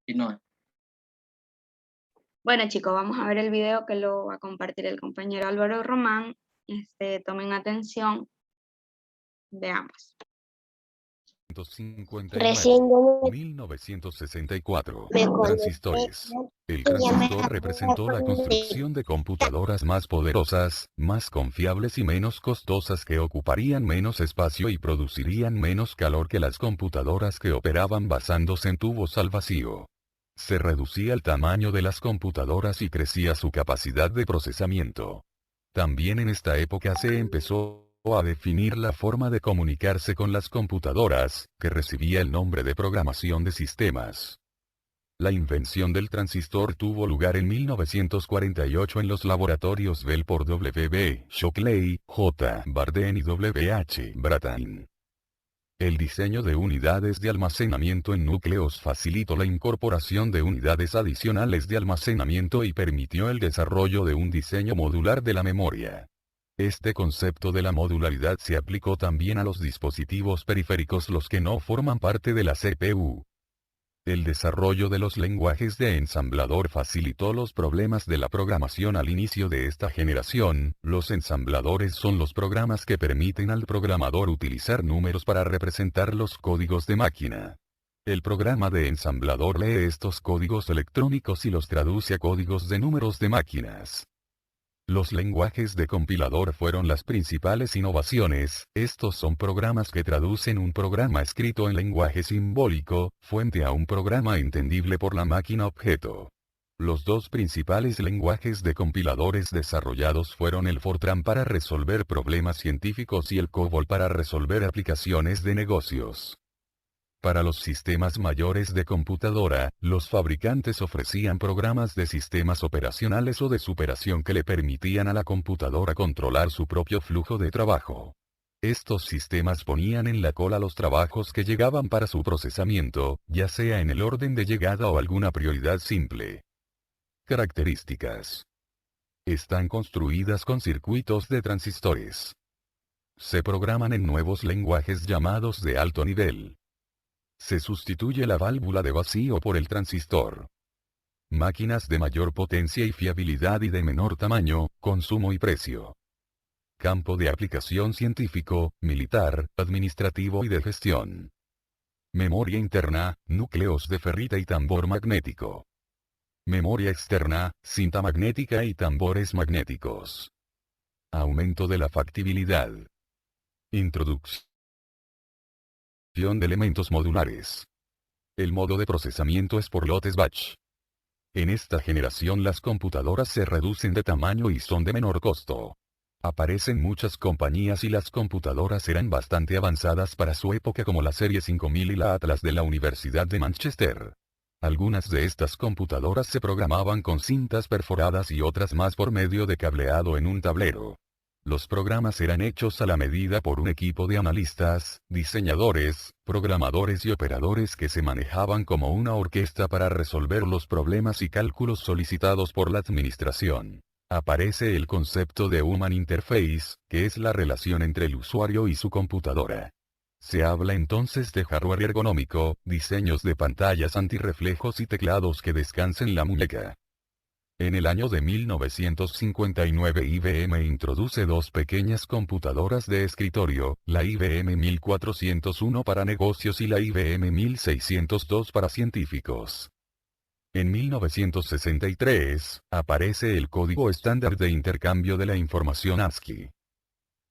S1: Y no,
S3: Bueno, chicos, vamos a ver el video que lo va a compartir el compañero Álvaro Román. Tomen atención. Veamos.
S10: 1959,
S2: Recién yo
S10: 1964.
S2: me conecté
S10: Transistores. El
S2: y ya me
S10: transistor representó la construcción de computadoras más poderosas, más confiables y menos costosas que ocuparían menos espacio y producirían menos calor que las computadoras que operaban basándose en tubos al vacío. Se reducía el tamaño de las computadoras y crecía su capacidad de procesamiento. También en esta época se empezó a definir la forma de comunicarse con las computadoras, que recibía el nombre de programación de sistemas. La invención del transistor tuvo lugar en 1948 en los laboratorios Bell por W.B. Shockley, J. Bardeen y W.H. Brattain. El diseño de unidades de almacenamiento en núcleos facilitó la incorporación de unidades adicionales de almacenamiento y permitió el desarrollo de un diseño modular de la memoria. Este concepto de la modularidad se aplicó también a los dispositivos periféricos los que no forman parte de la CPU. El desarrollo de los lenguajes de ensamblador facilitó los problemas de la programación al inicio de esta generación. Los ensambladores son los programas que permiten al programador utilizar números para representar los códigos de máquina. El programa de ensamblador lee estos códigos electrónicos y los traduce a códigos de números de máquinas. Los lenguajes de compilador fueron las principales innovaciones. Estos son programas que traducen un programa escrito en lenguaje simbólico, fuente a un programa entendible por la máquina objeto. Los dos principales lenguajes de compiladores desarrollados fueron el Fortran para resolver problemas científicos y el COBOL para resolver aplicaciones de negocios. Para los sistemas mayores de computadora, los fabricantes ofrecían programas de sistemas operacionales o de superación que le permitían a la computadora controlar su propio flujo de trabajo. Estos sistemas ponían en la cola los trabajos que llegaban para su procesamiento, ya sea en el orden de llegada o alguna prioridad simple. Características. Están construidas con circuitos de transistores. Se programan en nuevos lenguajes llamados de alto nivel. Se sustituye la válvula de vacío por el transistor. Máquinas de mayor potencia y fiabilidad y de menor tamaño, consumo y precio. Campo de aplicación científico, militar, administrativo y de gestión. Memoria interna, núcleos de ferrita y tambor magnético. Memoria externa, cinta magnética y tambores magnéticos. Aumento de la factibilidad. Introducción de elementos modulares. El modo de procesamiento es por lotes batch. En esta generación las computadoras se reducen de tamaño y son de menor costo. Aparecen muchas compañías y las computadoras eran bastante avanzadas para su época como la Serie 5000 y la Atlas de la Universidad de Manchester. Algunas de estas computadoras se programaban con cintas perforadas y otras más por medio de cableado en un tablero. Los programas eran hechos a la medida por un equipo de analistas, diseñadores, programadores y operadores que se manejaban como una orquesta para resolver los problemas y cálculos solicitados por la administración. Aparece el concepto de Human Interface, que es la relación entre el usuario y su computadora. Se habla entonces de hardware ergonómico, diseños de pantallas antirreflejos y teclados que descansen la muñeca. En el año de 1959 IBM introduce dos pequeñas computadoras de escritorio, la IBM 1401 para negocios y la IBM 1602 para científicos. En 1963, aparece el código estándar de intercambio de la información ASCII.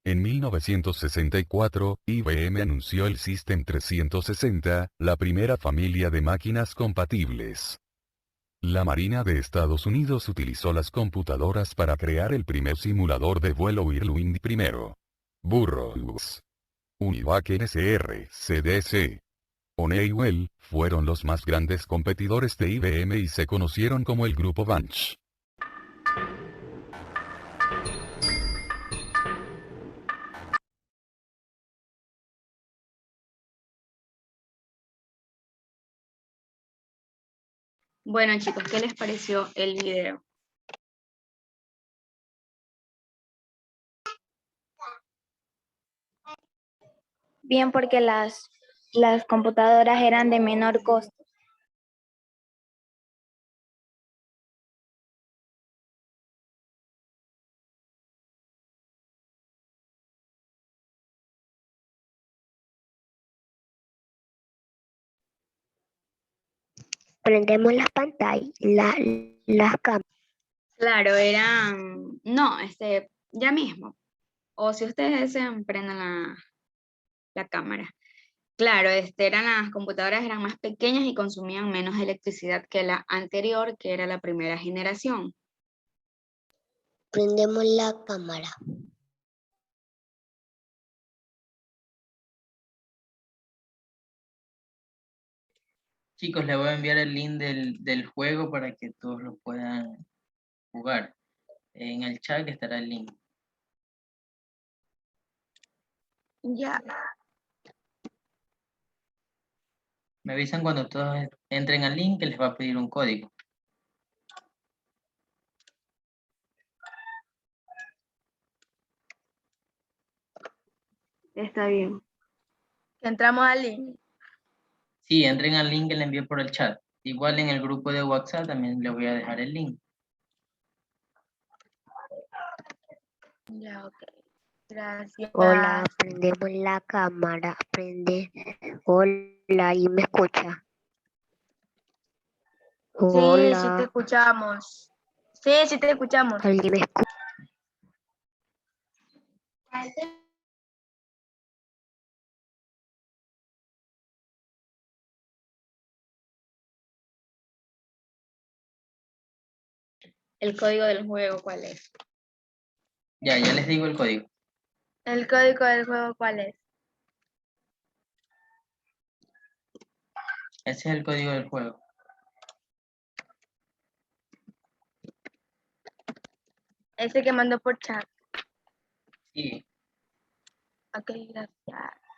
S10: En 1964, IBM anunció el System 360, la primera familia de máquinas compatibles. La Marina de Estados Unidos utilizó las computadoras para crear el primer simulador de vuelo Whirlwind I. Burroughs, Univac NSR, CDC, Honeywell, fueron los más grandes competidores de IBM y se conocieron como el Grupo Bunch.
S3: Bueno, chicos, ¿qué les pareció el video?
S4: Bien, porque las computadoras eran de menor costo.
S2: Prendemos las pantallas, las cámaras.
S3: Claro, eran, no, ya mismo. O si ustedes desean, prendan la cámara. Claro, las computadoras eran más pequeñas y consumían menos electricidad que la anterior, que era la primera generación.
S2: Prendemos la cámara.
S1: Chicos, les voy a enviar el link del juego para que todos lo puedan jugar. En el chat estará el link.
S3: Ya.
S1: Me avisan cuando todos entren al link que les va a pedir un código.
S9: Está bien.
S7: Entramos al link.
S1: Sí, entren al link que le envié por el chat. Igual en el grupo de WhatsApp también les voy a dejar el link.
S7: Ya, ok. Gracias.
S2: Hola, prendemos la cámara. Hola, ¿y me escucha?
S7: Sí, sí te
S2: Hola,
S7: escuchamos. Sí, sí te escuchamos.
S2: ¿alguien me escucha?
S3: ¿El código del juego cuál es?
S1: Ya les digo el código.
S7: ¿El código del juego cuál es?
S1: Ese es el código del juego.
S7: Ese que mandó por chat.
S1: Sí.
S7: Ok, gracias.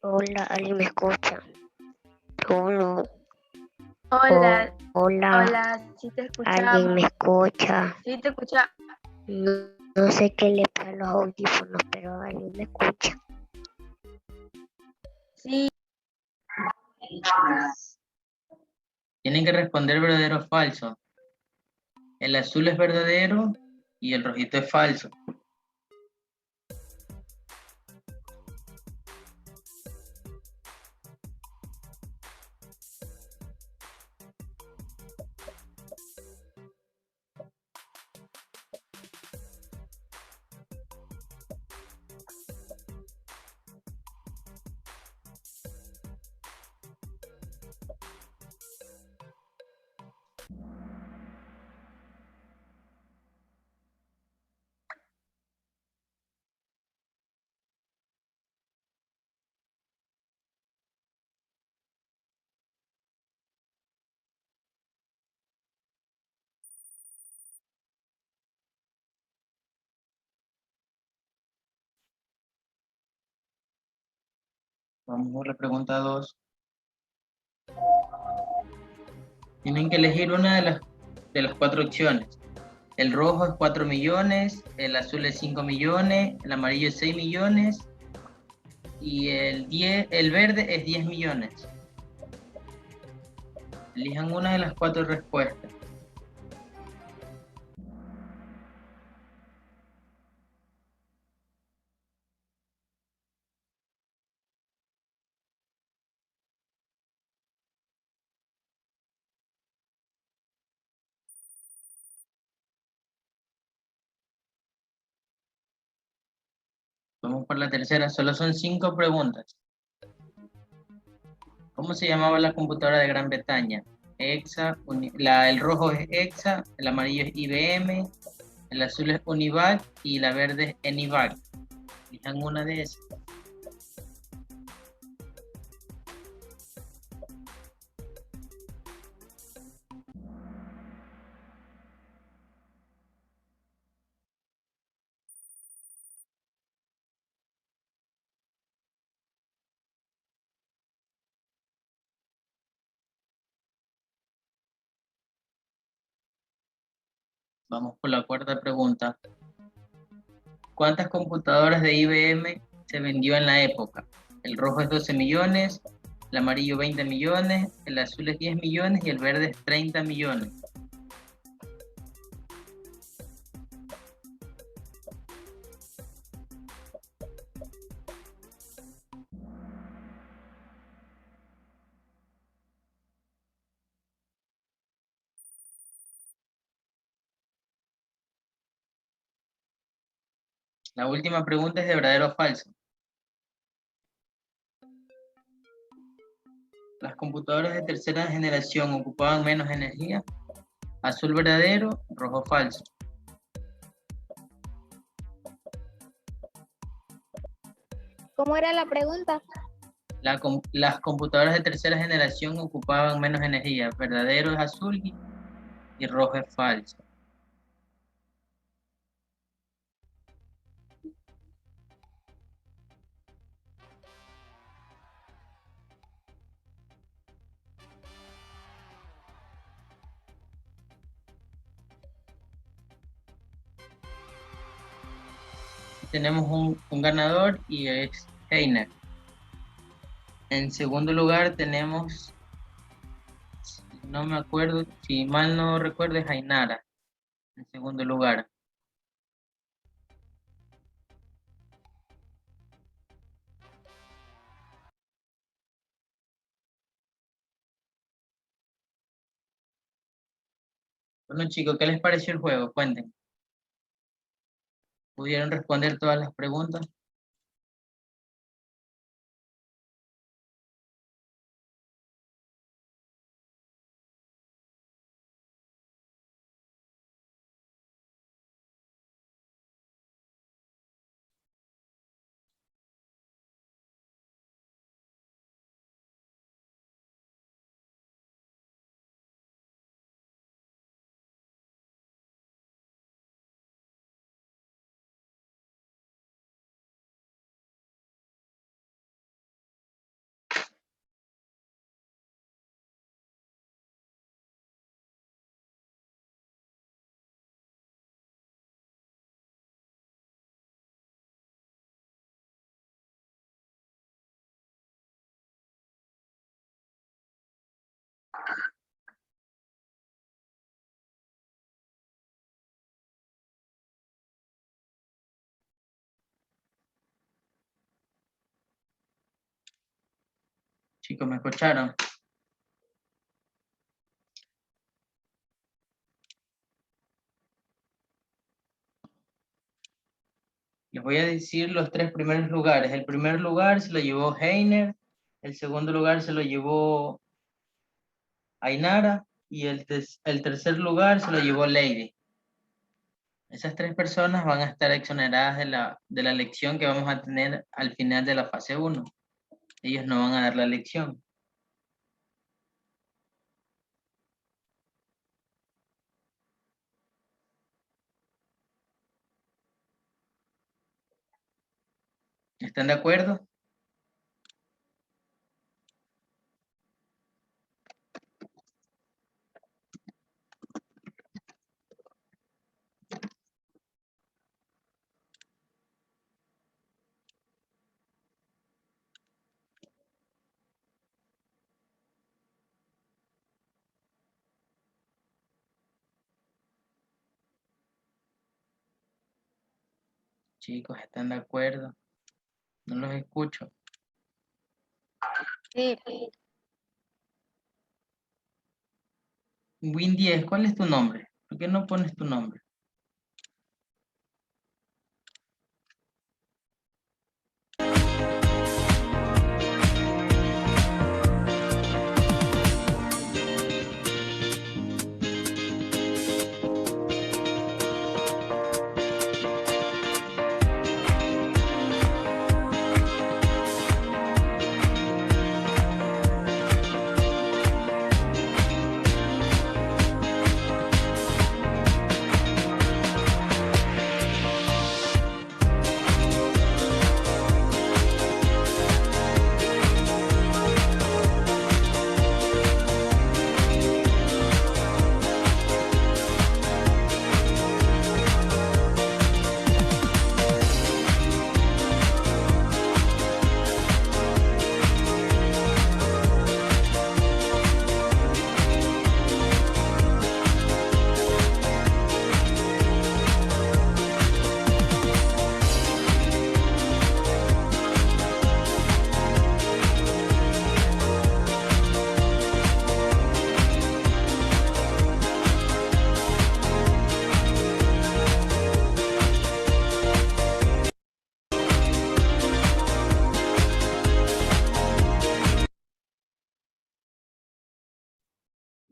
S2: Hola, ¿alguien me escucha? Hola,
S7: Hola,
S2: hola,
S7: hola, sí te
S2: ¿alguien me
S7: escuchamos.
S2: escucha?
S7: Sí te escuchamos.
S2: No, no sé qué le pasa a los audífonos, pero alguien me escucha.
S7: Sí,
S1: Tienen que responder verdadero o falso. El azul es verdadero y el rojito es falso. Vamos a la pregunta 2. Tienen que elegir una de las 4 opciones. El rojo es 4 millones, el azul es 5 millones, el amarillo es 6 millones y el verde es 10 millones. Elijan una de las 4 respuestas. Vamos por la tercera. Solo son 5 preguntas. ¿Cómo se llamaba la computadora de Gran Bretaña? EXA, el rojo es EXA, el amarillo es IBM, el azul es Univac y la verde es Enivac. Elijan una de esas. Vamos por la cuarta pregunta. ¿Cuántas computadoras de IBM se vendió en la época? El rojo es 12 millones, el amarillo 20 millones, el azul es 10 millones y el verde es 30 millones. La última pregunta es de verdadero o falso. Las computadoras de tercera generación ocupaban menos energía. Azul verdadero, rojo falso.
S4: ¿Cómo era la pregunta?
S1: Las computadoras de tercera generación ocupaban menos energía. Verdadero es azul y rojo es falso. Tenemos un ganador y es Heiner. En segundo lugar tenemos, no me acuerdo, si mal no recuerdo, es Ainara. En segundo lugar. Bueno chicos, ¿qué les pareció el juego? Cuenten. ¿Pudieron responder todas las preguntas? Chicos, ¿me escucharon? Les voy a decir los 3 primeros lugares. El primer lugar se lo llevó Heiner, el segundo lugar se lo llevó Ainara y el tercer lugar se lo llevó Lady. Esas 3 personas van a estar exoneradas de la lección que vamos a tener al final de la fase 1. Ellos no van a dar la lección. ¿Están de acuerdo? Chicos, ¿están de acuerdo? No los escucho.
S4: Sí.
S1: Win10, ¿cuál es tu nombre? ¿Por qué no pones tu nombre?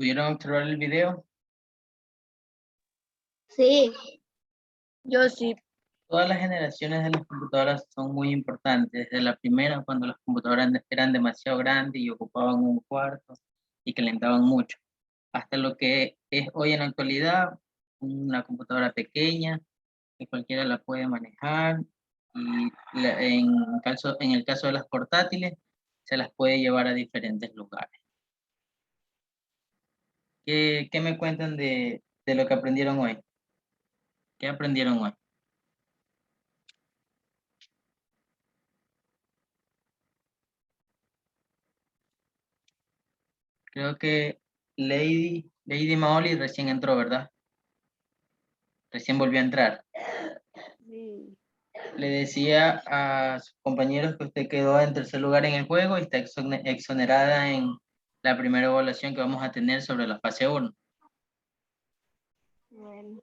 S1: ¿Pudieron observar el video?
S7: Sí,
S4: Yo sí.
S1: Todas las generaciones de las computadoras son muy importantes. Desde la primera, cuando las computadoras eran demasiado grandes y ocupaban un cuarto y calentaban mucho, hasta lo que es hoy en la actualidad, una computadora pequeña que cualquiera la puede manejar y en el caso de las portátiles, se las puede llevar a diferentes lugares. ¿Qué me cuentan de lo que aprendieron hoy? ¿Qué aprendieron hoy? Creo que Lady Maoli recién entró, ¿verdad? Recién volvió a entrar.
S9: Sí.
S1: Le decía a sus compañeros que usted quedó en tercer lugar en el juego y está exonerada en la primera evaluación que vamos a tener sobre la fase 1.
S9: Bueno,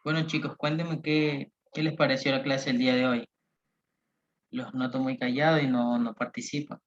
S1: Bueno, chicos, cuéntenme qué les pareció la clase el día de hoy. Los noto muy callados y no participan.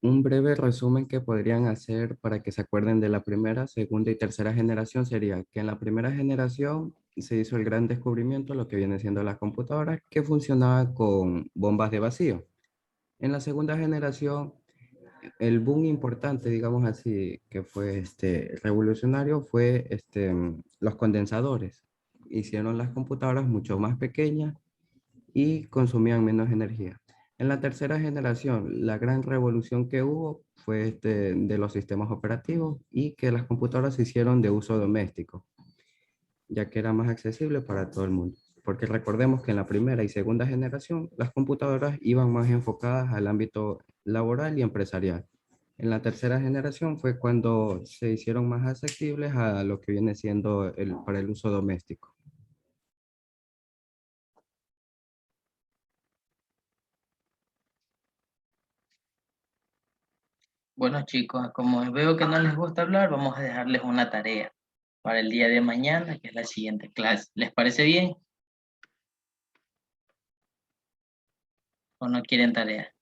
S8: Un breve resumen que podrían hacer para que se acuerden de la primera, segunda y tercera generación sería que en la primera generación se hizo el gran descubrimiento, lo que viene siendo las computadoras, que funcionaba con bombas de vacío. En la segunda generación, el boom importante, digamos así, que fue revolucionario, fue los condensadores. Hicieron las computadoras mucho más pequeñas y consumían menos energía. En la tercera generación, la gran revolución que hubo fue de los sistemas operativos y que las computadoras se hicieron de uso doméstico, ya que era más accesible para todo el mundo. Porque recordemos que en la primera y segunda generación, las computadoras iban más enfocadas al ámbito laboral y empresarial. En la tercera generación fue cuando se hicieron más accesibles a lo que viene siendo para el uso doméstico.
S1: Bueno, chicos, como veo que no les gusta hablar, vamos a dejarles una tarea para el día de mañana, que es la siguiente clase. ¿Les parece bien o no quieren tarea?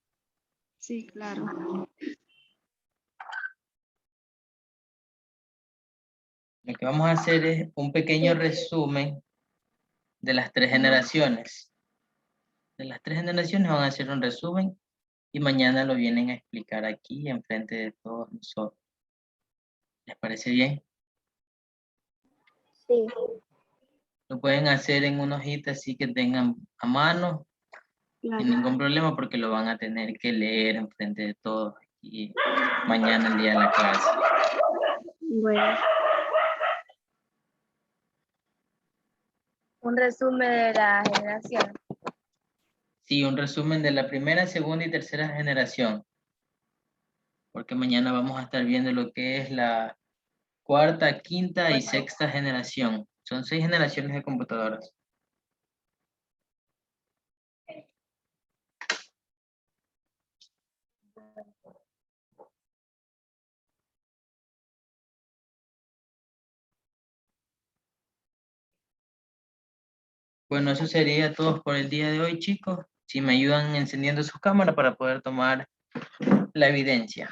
S9: sí, claro.
S1: Lo que vamos a hacer es un pequeño resumen de las tres generaciones. De las tres generaciones van a hacer un resumen y mañana lo vienen a explicar aquí enfrente de todos nosotros. ¿Les parece bien?
S4: Sí.
S1: Lo pueden hacer en una hojita así que tengan a mano,
S9: Claro.
S1: sin ningún problema, porque lo van a tener que leer enfrente de todos aquí mañana el día de la clase.
S9: Bueno,
S4: Un resumen de la generación.
S1: Sí, un resumen de la primera, segunda y tercera generación, porque mañana vamos a estar viendo lo que es la cuarta, quinta y sexta generación. Son 6 generaciones de computadoras. Bueno, eso sería todo por el día de hoy, chicos. Si me ayudan encendiendo sus cámaras para poder tomar la evidencia.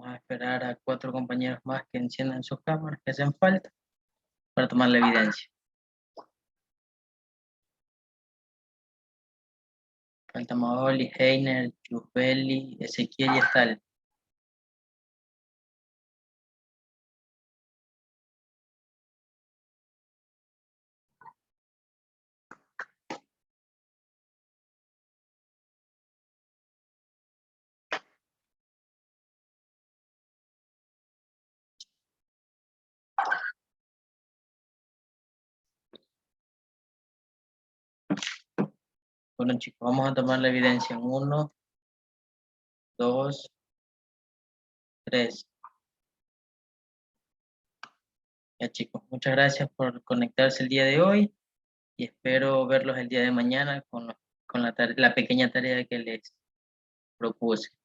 S1: Vamos a esperar a 4 compañeros más que enciendan sus cámaras que hacen falta para tomar la evidencia. Falta Maoli, Heiner, Yusbeli, Ezequiel y Estal. Bueno chicos, vamos a tomar la evidencia en 1, 2, 3. Ya chicos, muchas gracias por conectarse el día de hoy y espero verlos el día de mañana con la pequeña tarea que les propuse.